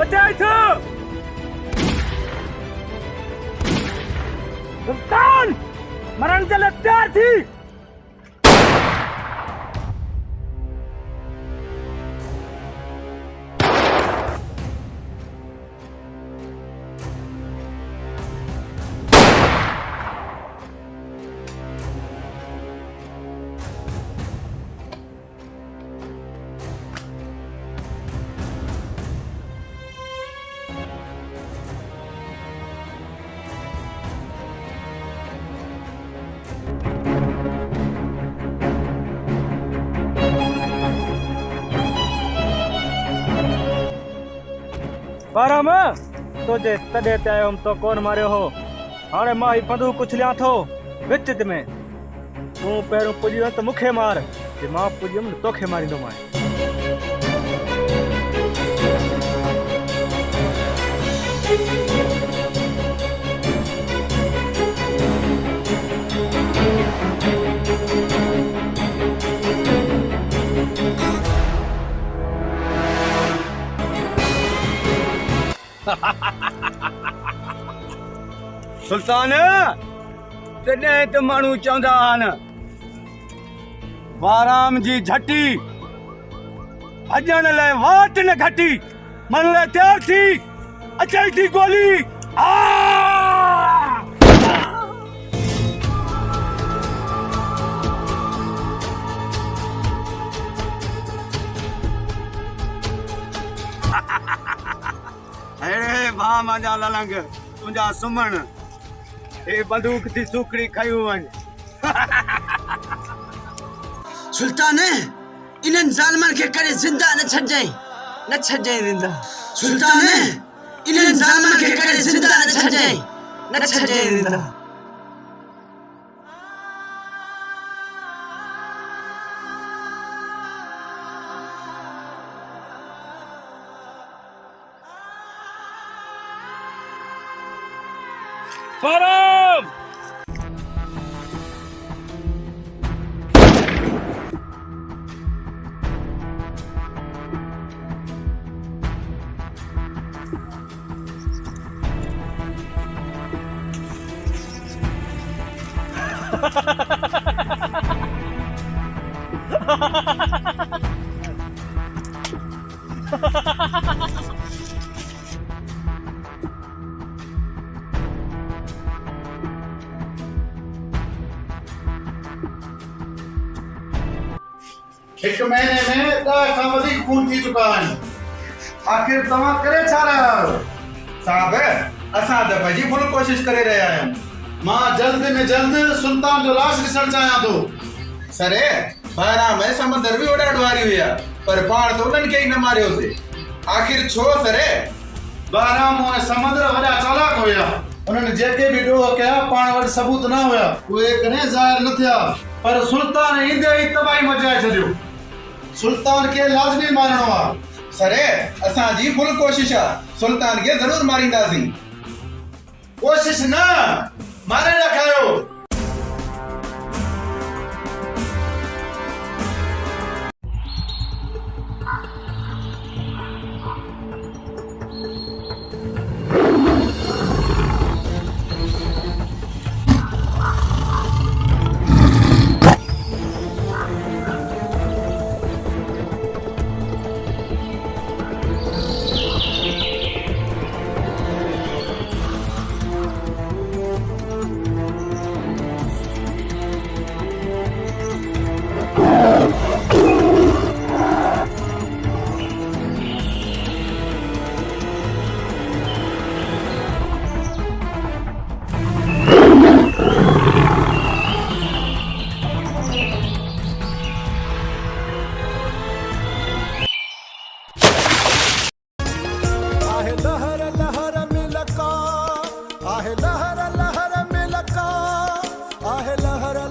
बचाई थो सुल्तान मरण के लिए तैयार थी बाराम तुझे तॾहिं ते आयुमि तो कोन मारियो हो हाणे मां ही बंदूक उछलियां थो विच में तूं पहिरियों पुॼी वञ त मूंखे मार जे मां पुॼियुमि न तोखे मारींदोमांइ सुल्तान तॾहिं त माण्हू चवंदा आहिनि बाराम जी झटी भॼण लाइ वाट न घटी मन लाइ तयार थी अचई थी गोली अरे भाउ मुंहिंजा ललंग तुंहिंजा सुमण ए बंदूक थी सुखड़ी खयूं वञ सुल्तान इन्हनि ज़ालिमनि खे करे ज़िंदा न छॾजांइ न छॾजांइ ज़िंदा सुल्तान इन्हनि ज़ालिमनि खे करे ज़िंदा न छॾजांइ न छॾजांइ ज़िंदा बाराम एक महीने में 10 खां वधीक खून थी चुका आहिनि आखिर तव्हां करे छा रहिया आहियो साहब असां त भॼी फुल कोशिश करे रहिया आहियूं मां जल्द में जल्द सुल्तान जो लाश ॾिसणु चाहियां थो सरे ॿाहिरां में समंदर बि उॾाड़ वारी हुया पर पाण त उन्हनि खे ई न मारियोसीं आखिर छो सरे बहराम ऐं समुंड वॾा चालाक हुया उन्हनि जेके बि ॾोह कया पाण वटि सबूत न हुया उहे कॾहिं ज़ाहिर न थिया पर सुल्तान ईंदे ई तबाही मचाए छॾियो सुल्तान खे लाज़मी मारणो आहे सरे असांजी फुल कोशिश आहे सुल्तान खे ज़रूर मारींदासीं कोशिश न मारे रखायो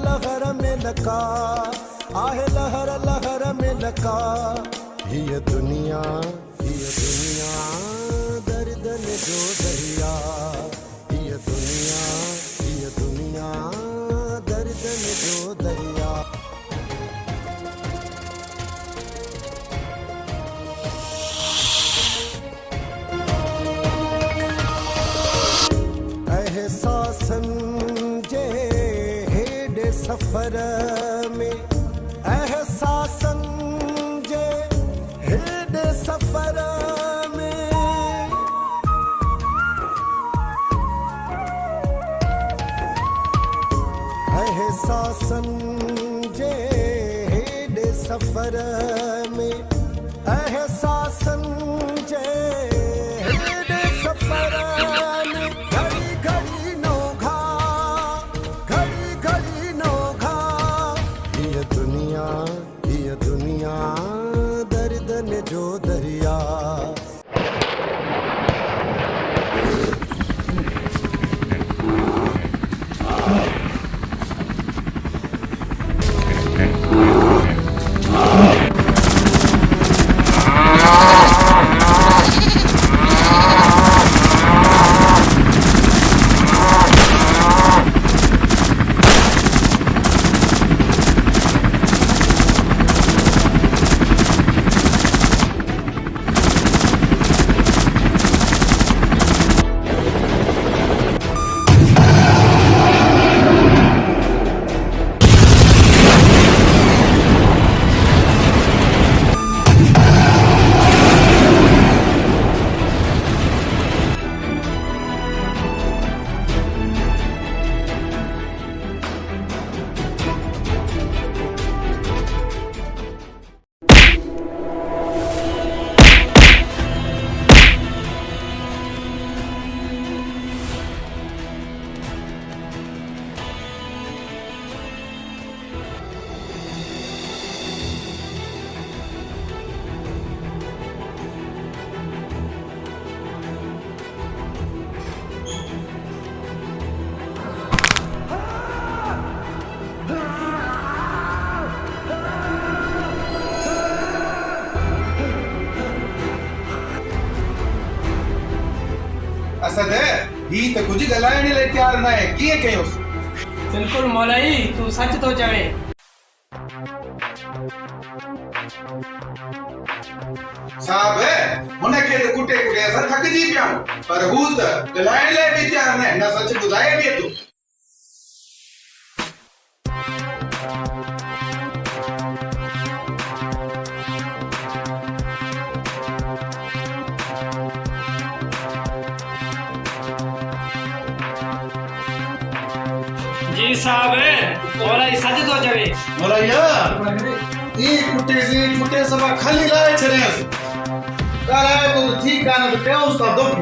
लहर में लका लहर लहर में लका ये दुनिया दर्द में जो दरिया ये दुनिया दर्द में जो दरिया। एहसासन जे हेडे सफर में एहसासन जे हेडे सफर में एहसासन जे हेडे सफर में एहसासन जे हेडे सफर में घड़ी घड़ी नोखा ये दुनिया दर्द ने जो दरिया। असद ही तो कुछ गलाइण लाइ तैयार न आहे, कीअं कयोसि? बिल्कुलु मौलाई, तूं सच थो चवे। साहब हुनखे त कुटे कुटे असां थकिजी पिया आहियूं, पर हू त गलाइण लाइ बि तैयार न आहे, न सच ॿुधाए बि थो। जी साहब, मौलाई सच थो चवे। मौलाइया ई कुटे सभा खाली लाए छॾियसि। कराए तो ठीक आहे न, त कयोसि था दुख।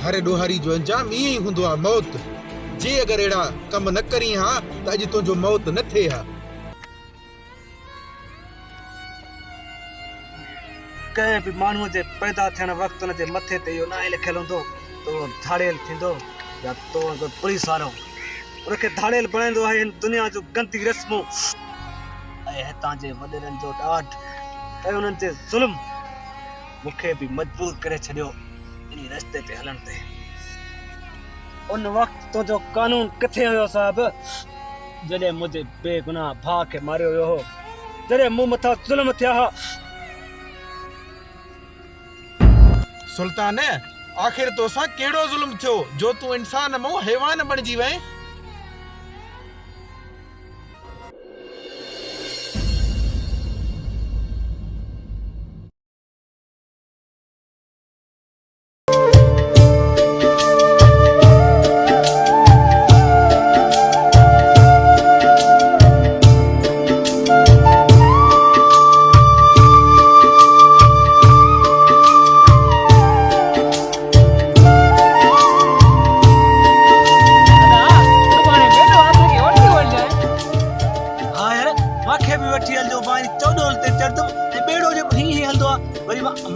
हर ॾोहारी जो अंजाम ईअं ई हूंदो आहे, मौत। जे अगरि अहिड़ा कम न करी हा त अॼु तुंहिंजो मौत न थिए हा। कंहिं बि माण्हूअ जे पैदा थियण वक़्तु हुन जे मथे ते इहो नाहे लिखियलु हूंदो त उहो धाड़ियल थींदो या तो अगर पुलिस वारो उनखे धाड़ेल बनाईंदो आहे हिन दुनिया जो गंदी रस्मूं ऐं हितां जे वॾेरनि जो ॾाढ ऐं उन्हनि ते ज़ुल्म मूंखे बि मजबूर करे छॾियो इन रस्ते ते हलण ते। उन वक़्तु तुंहिंजो कानून किथे हुयो साहिब जॾहिं मुंहिंजे बेगुनाह भाउ खे मारियो वियो हो, जॾहिं मूं मथां ज़ुल्म थिया हा। सुल्तान आखिर तोसां कहिड़ो ज़ुल्म थियो जो तूं इंसान मां हैवान बणिजी वएं?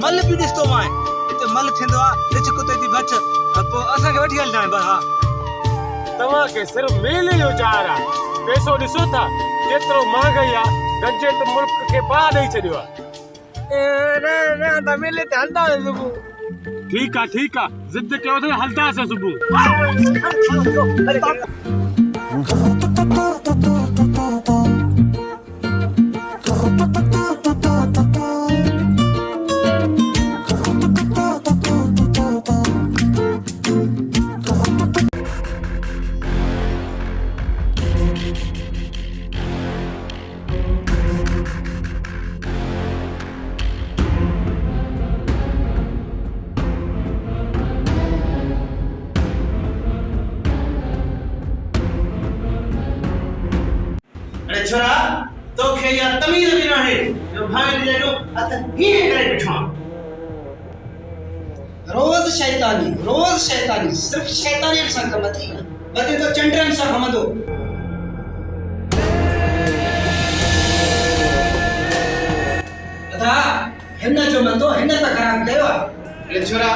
मल भी ॾिसतो मां हिते मल थींदो आहे रिछ कुते जी बच पोइ असांखे वठी हलंदा आहिनि। हा तव्हांखे सिर्फ मेले जो चार आहे। पैसो ॾिसो था केतिरो महांगाई आहे, गंजे त मुल्क खे पाह ॾेई छॾियो आहे। न मेले ते हलंदासीं सुबुह। ठीकु आहे ज़िद कयो त हलंदासीं सुबुह। छोरा तोखे या तमीज़ भी ना है जो भाई ने जो अत हीअं करे बिठो रोज़ शैतानी सिर्फ शैतानियत सां कम थी न वधे तो चंडरनि सां हमंदो। अदा हिन जो मंदो हिन त ख़राब कयो आहे। छोरा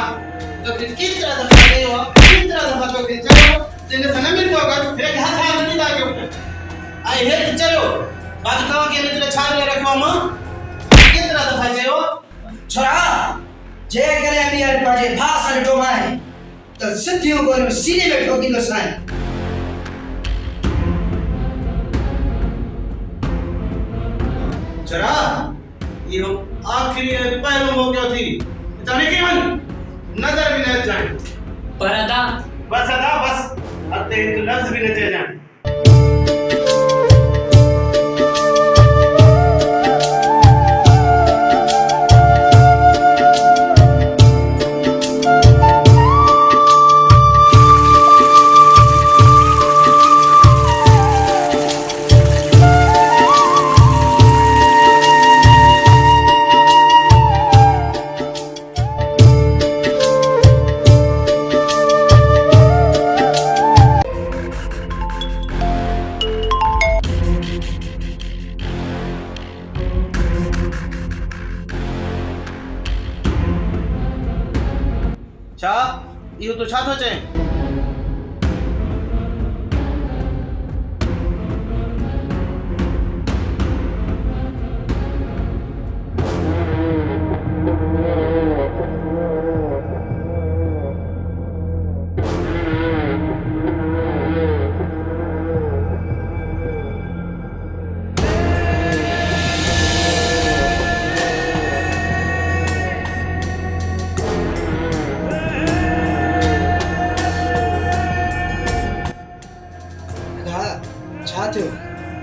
तोखे केतिरा दफ़ा कयो आहे, केतिरा दफ़ा तोखे चयो त हिन सां न मिलंदो कर, फिर हथ हाथ नहीं लागियो आई हेठ चलो बात तवा के लिए छाड़ ले रखो मां केतिरा दफ़ा चयो छोरा जे करे अमीर पाजे भास ॾिठो माए त सिद्धियों को सीने में ठोकी तो साईं। छोरा इहो आखिरी पहिरों मौक़ो थी तने के मन नजर भी न जाए पर अदा बस अते एक लफ्ज भी न चए जाए। छा इहो तो छा थो चए?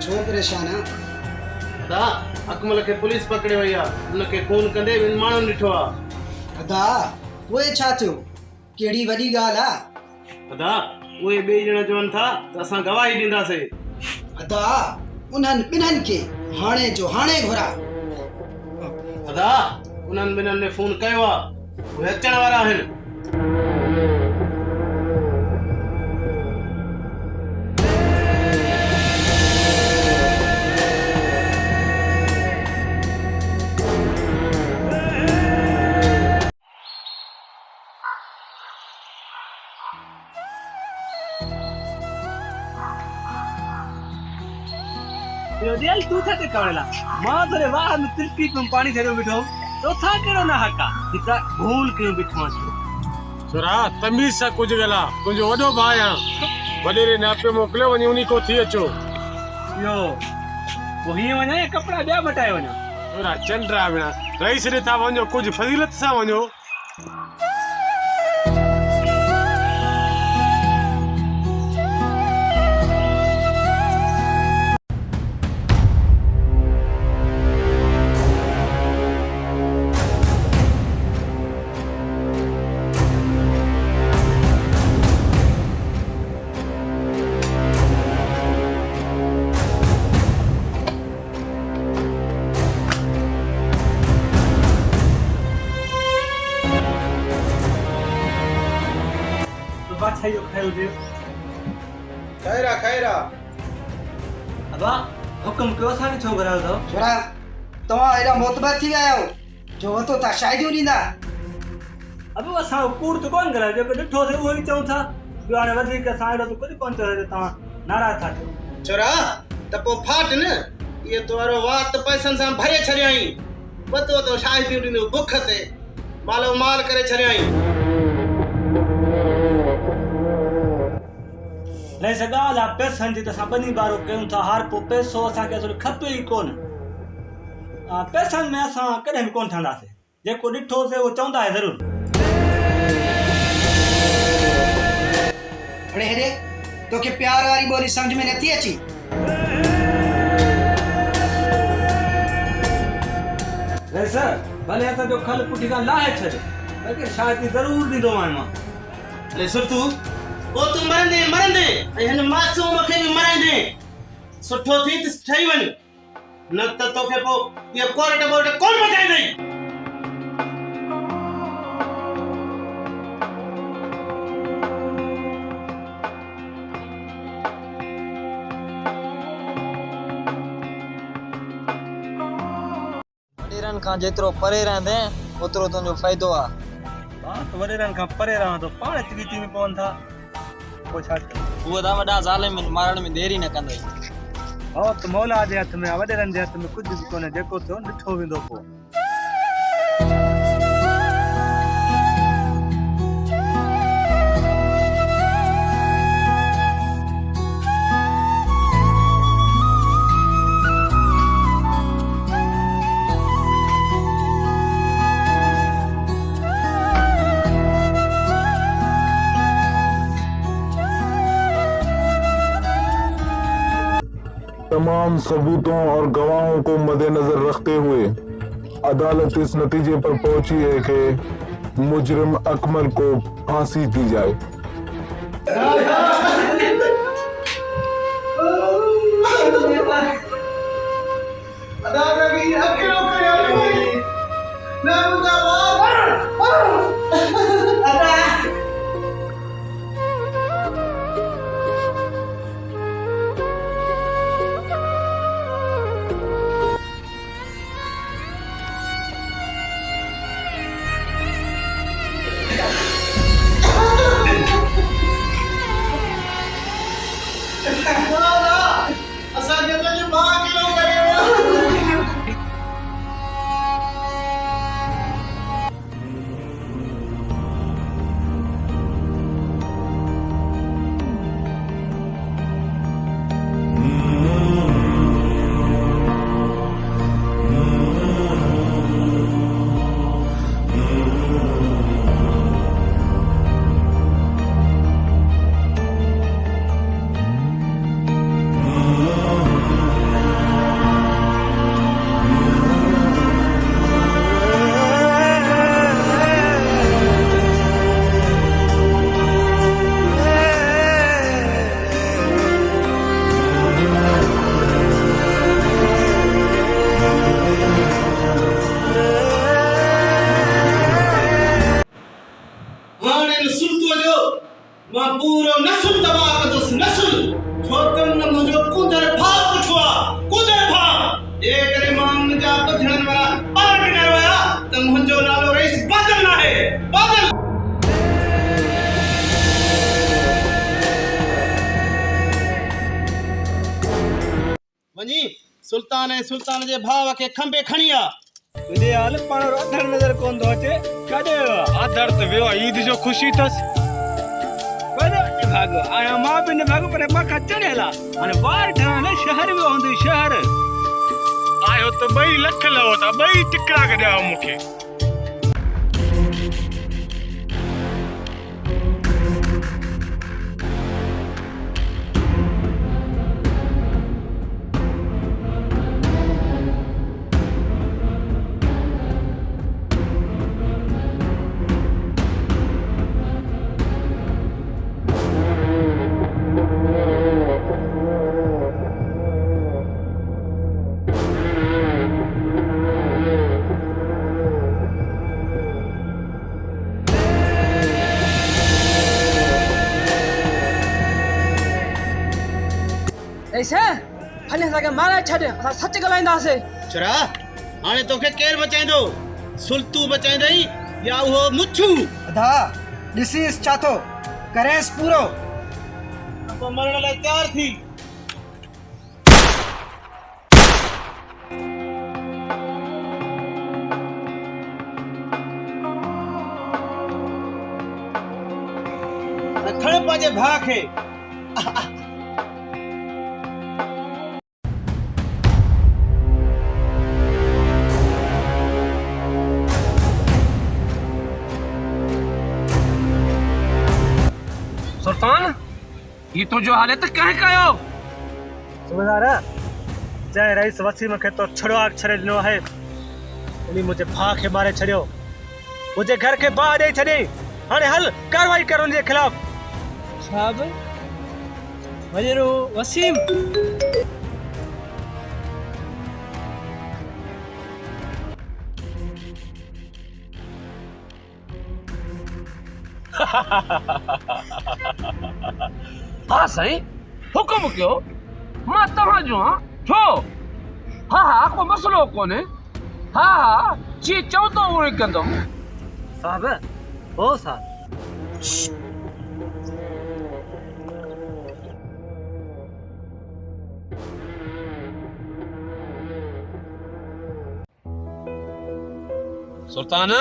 छो परेशान है? दा अकमल के पुलिस पकड़े वई आहे उनखे खून कंदे ॿिनि माण्हुनि ॾिठो आहे। अदा उहे छा थियो? कहिड़ी वॾी ॻाल्हि आहे? अदा उहे ॿई ॼणा चवनि था त असां गवाही ॾींदासीं। अदा उन्हनि ॿिन्हनि खे हाणे जो हाणे घुरा। अदा उन्हनि ॿिन्हनि ने फोन कयो आहे, उहे अचण वारा आहिनि। जेल तू थे ते कवला मां तोरे वाह में तिलकी में पानी थेरो बिठो तो था केरो ना हका हिता भूल के बिठो छोरा तमीज सा कुछ गला तुझो वडो भाई आ वडेरे नापे मोकले वनी उनी को थी अचो यो वही वने कपड़ा बया बटाए वने छोरा चंद्रा बिना रईस रे था वनो कुछ फजीलत सा वनो खाइयो खाइयो दे खैरा खैरा अबा हुक्म क्यों सानी छो करायो तो छोरा तवा एरा मोतबर थी गया हो जो तो ता शायद नहीं ना अब असा कूड़ तो कौन करा जो डिठो से वो ही चाहू था जो आने वधी के साइड तो कुछ कोन चले ता नाराज था छोरा त पो फाट न ये तोरो वात पैसन सां भरे छरियाई बतो तो शायद दी भूख ते मालो माल करे छरियाई ले सगा ला पैसन जी तसा बनी बारो कयूं था हार पो पैसो असा के तो खपे ही कोन पैसन में असा कदे भी कोन ठंडा से जेको डिठो से वो चाहंदा है जरूर अरे हेरे तो के प्यार वाली बोली समझ में नहीं अची वैसे भले असा जो खल पुठी का लाहे छे लेकिन शायद जरूर दी दो मां ले सुर तू ओ तू मरंदे हन मासूम खे भी मराइंदे सुठो थी त ठई वन न त तोखे पो ये कोर्ट बोर्ड कौन बचाई दई वडेरन खां जेतिरो परे रहंदे ओतिरो तुंहिंजो फ़ाइदो आहे हां तो वडेरन खां परे रहां तो पाण चीती में पवन था को छा उहो त वॾा ज़ालिम मारण में देरी न कंदई हो तो मौला जे हथ में वडेरन जे हथ में कुछ भी कोने जेको थियो ॾिठो वेंदो पो तमाम सबूतों और गवाहों को मद्देनजर रखते हुए अदालत इस नतीजे पर पहुंची है कि मुजरिम अकमल को फांसी दी जाए। पूरो नस्ल तबाह कदुस नस्ल छोकन न मुझो कुदर भाव पुछवा कुदर भाव ए करे मान जा बधण वाला पार न वया त मुझो नालो रईस बादल ना है बादल वनी सुल्तान ऐं सुल्तान जे भाउ खे खंबे खणी आ। तुझे हाल पाण अधर नजर कोन थो अचे। काॾे वियो आहे? आदर त वियो आहे, ईद जो ख़ुशी अथसि। भागो आया मां बि न भागो पर मां खां चढ़ियल आहे। हाणे ॿार ठहण शहर वियो हूंदो शहर। आयो त 2 लख लहो था, 2 टिकरा ॾियाओ मूंखे। ऐसे हने सके मारे छॾ, असां सच ॻाल्हाईंदासीं। छड़ा हाणे तोखे केरु बचाईंदो? सुल्तू बचाईंदई या उहो मुछू? अधा ॾिसीस छा थो करेस पूरो। पोइ मरण लाइ तयार थी। खण पंहिंजे भाउ खे। सुल्तान ये तो जो हालत कह कयो? सुबेदार जय रईस वसीम खे तो छड़ो अक्षर ॾिनो आहे, उनी मुंहिंजे भाउ खे मारे छॾियो, मुंहिंजे घर खे बाहि ॾेई छॾी। हाणे हल कार्रवाई कर उनजे खिलाफ़। साहब वज़ीरो वसीम हाँ साईं, हुकुम कयो, मां तव्हांजो हाँ छो? हाँ को मसलो कोन्हे। हाँ जी चओ तो उहो कंदुमि। साहब ओ साहब सुल्तान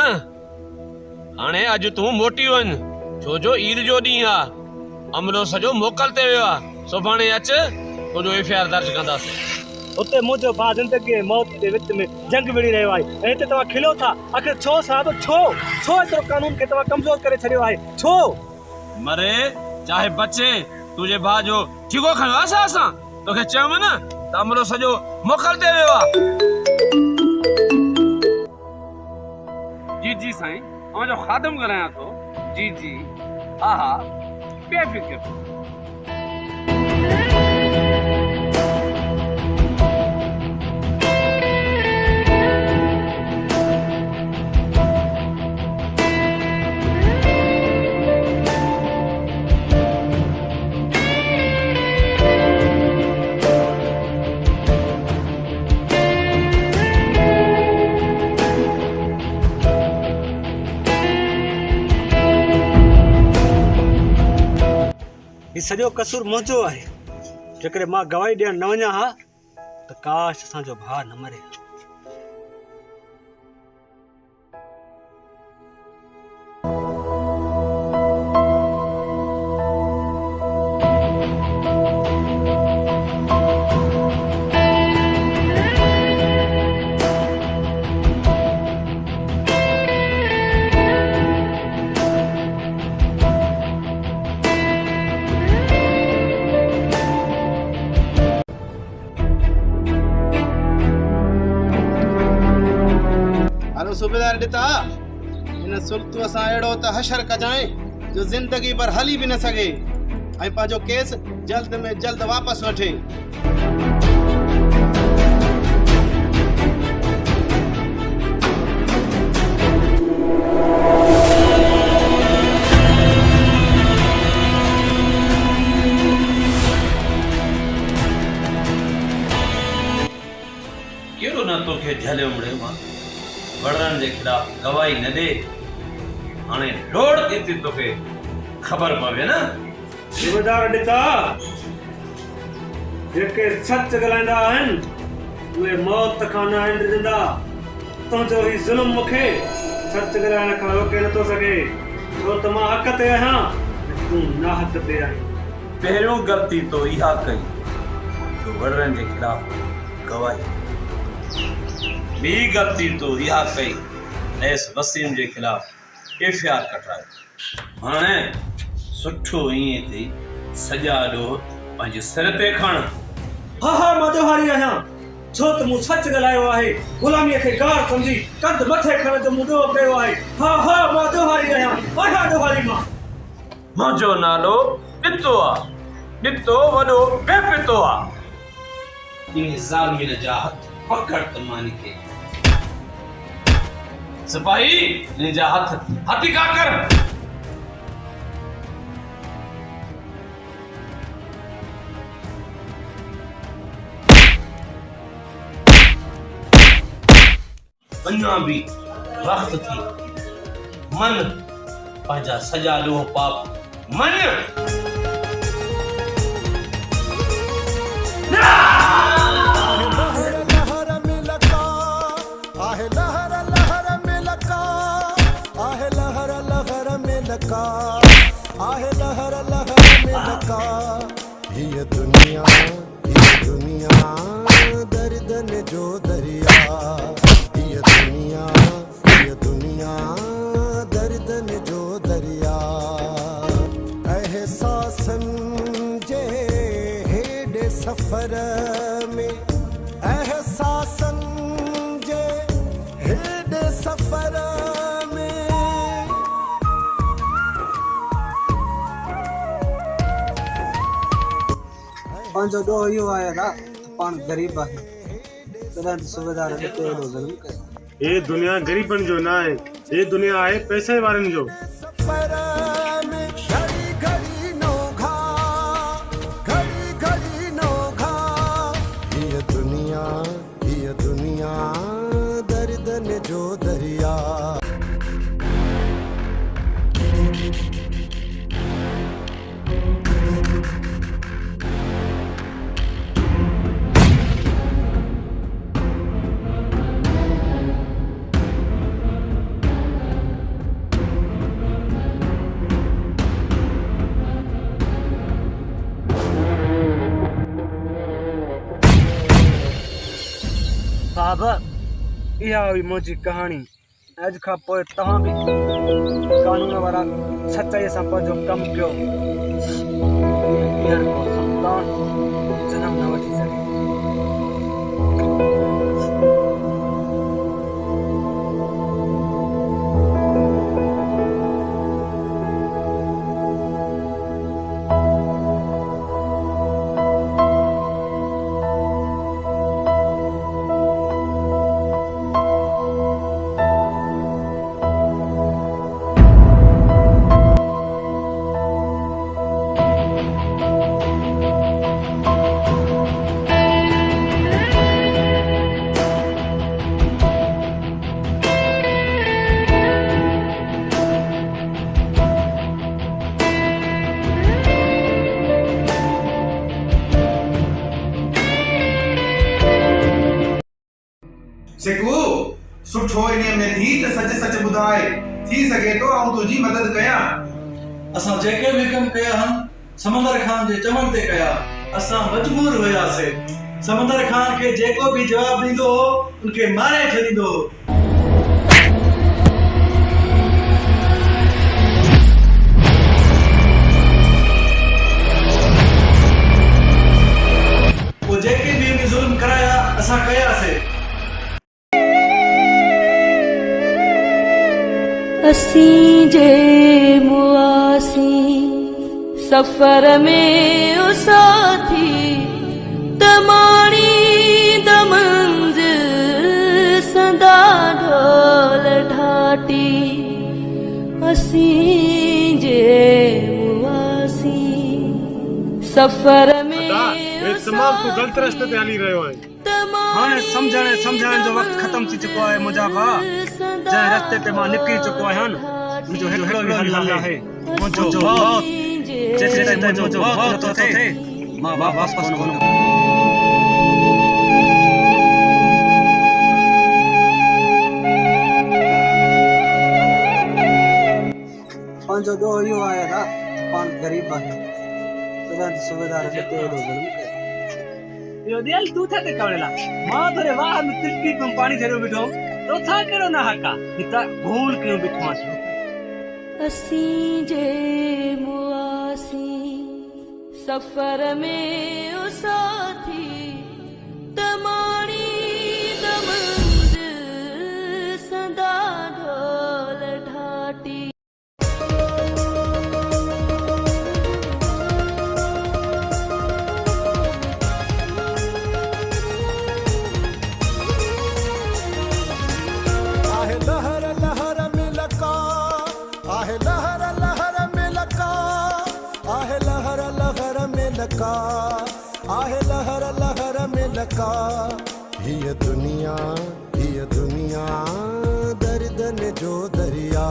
हाणे अॼु तूं मोटी वञ, छो जो ईद जो ॾींहुं आहे। अमलो सॼो मोकल ते वियो आहे। सुभाणे अच, तुंहिंजो एफआईआर दर्ज कंदासीं। उते मुंहिंजो भाउ ज़िंदगी ऐं मौत जे विच में जंग विड़ी रहियो आहे ऐं हिते तव्हां खिलो था। आख़िर छो साहब छो एतिरो कानून खे तव्हां कमज़ोर करे छॾियो आहे? छो मरे चाहे बचे, तुंहिंजे भाउ जो ठीको खयो आहे असां? तोखे चयोमि न त अमलो सॼो मोकल ते वियो आहे। जी साईं, तव्हांजो ख़ादम ॻाल्हायां थो। जी हा बेफ़िक्र। ही सॼो कसूर मुंहिंजो आहे। जेकॾहिं मां गवाही ॾियण न वञा हा त काश असांजो भाउ न मरे। सूबेदार ॾिता हिन सुल्तूअ सां अहिड़ो त हशर कजांइ जो ज़िंदगी भर हली बि न सघे ऐं पंहिंजो केस जल्द में जल्द वापसि वठे। कहिड़ो न तोखे झलियो मुड़े मां वड़रनि जे खिलाफ गवाही न ॾे। हाणे लोड़ थी तोखे ख़बर पवे न। सूबेदार ॾिता जेके सच ॻाल्हाईंदा आहिनि उहे मौत खां न आहिनि ॾिंदा। तुंहिंजो ही ज़ुल्म मूंखे सच ॻाल्हाइण खां रोके नथो सघे, छो त मां हक़ ते आहियां ऐं तूं नाहक़ ते आहीं। पहिरियों ग़लती तो इहा कई जो वॾनि जे खिलाफ़ गवाही। ॿी ग़लती तो इहा कई ऐस वसीम जे खिलाफ़ FIR कटायो। हाणे सुठो ईअं थी सॼा ॾोह पंहिंजे सिर ते खण। हा हा मां ॾोहारी आहियां, छो त मूं सच ॻाल्हायो आहे, ग़ुलामीअ खे कार सम्झी कंध मथे खण जो मूं ॾोह कयो आहे। हा हा मां ॾोहारी आहियां, आहियां ॾोहारी मां। मुंहिंजो नालो ॾितो आहे, ॾितो वॾो बेपितो आहे। इन ज़ालिमिन जा हथ पकड़ त मान खे। सिपाही इन जा हथ हथी का कर। अञा भी वक्त थी मन पंहिंजा सॼा ॾोह पाप मन। ये दुनिया दर्द ने जो दरिया, ये दुनिया दर्द ने जो दरिया। एहसासन जे हेडे सफर में, एहसासन जे हेडे सफर में। पंहिंजो ॾोह इहो आहे रा पाण ग़रीब आहे, तॾहिं बि सूबेदार ते एॾो ज़ुल्म कयो। ये दुनिया गरीबन जो ना है, ये दुनिया है पैसे वारन जो। ये दुनिया दर्द ने जो दरिया। साहब इहा हुई मुंहिंजी कहाणी। अॼु खां पोइ तव्हां बि कानून वारा सचाईअ सां पंहिंजो कमु कयो। हींअर को सुल्तान जनम न वठी सघे। सिकू सुठो इन में थी त सच सच ॿुधाए, थी सके तो आऊं तुंहिंजी मदद कयां। असां जेके भी कम कया हम समंदर खान जे चमन ते कया। असां मजबूर हुयासीं। समंदर खान के जेको भी जवाब ॾींदो हो उनके मारे छॾींदो हो। वो जेके भी उन जुल्म कराया असां कयासीं। असीं जे मुआसी सफ़र में उसाथी तमाणी दमंज सदा ढोल ढाटी। असीं जे मुआसी सफ़र में तमाम तू गलत रास्ते ते हली रहियो आहे। हाणे सम्झाइण जो वक़्तु ख़तम थी चुको आहे मुंहिंजा भाउ। जंहिं रस्ते ते मां निकिरी चुको आहियां मुंहिंजो हिकिड़ो ई हल आहे, मुंहिंजो मौत। जेसिताईं मुंहिंजो मौत नथो थिए मां वापसि कोन मुंहिंजो ॾोह इहो आहे अदा पाण ग़रीब आहियूं तॾहिं सूबेदार ते एॾो ज़ुल्म कयो यो दिल तू था ते कवड़ेला मां तोरे वाह में तिलकी में पानी धरो बिठो तो था करो ना हका हिता भूल क्यों बिठवा छो असी जे मुआसी सफर में ओ साथी तमाणी दमंद सदा ढोल ढाटी आहे लहर लहर में लका आहे लहर लहर में लका आहे लहर लहर में लका आहे लहर लहर में लका ये दुनिया दर्दन जो दरिया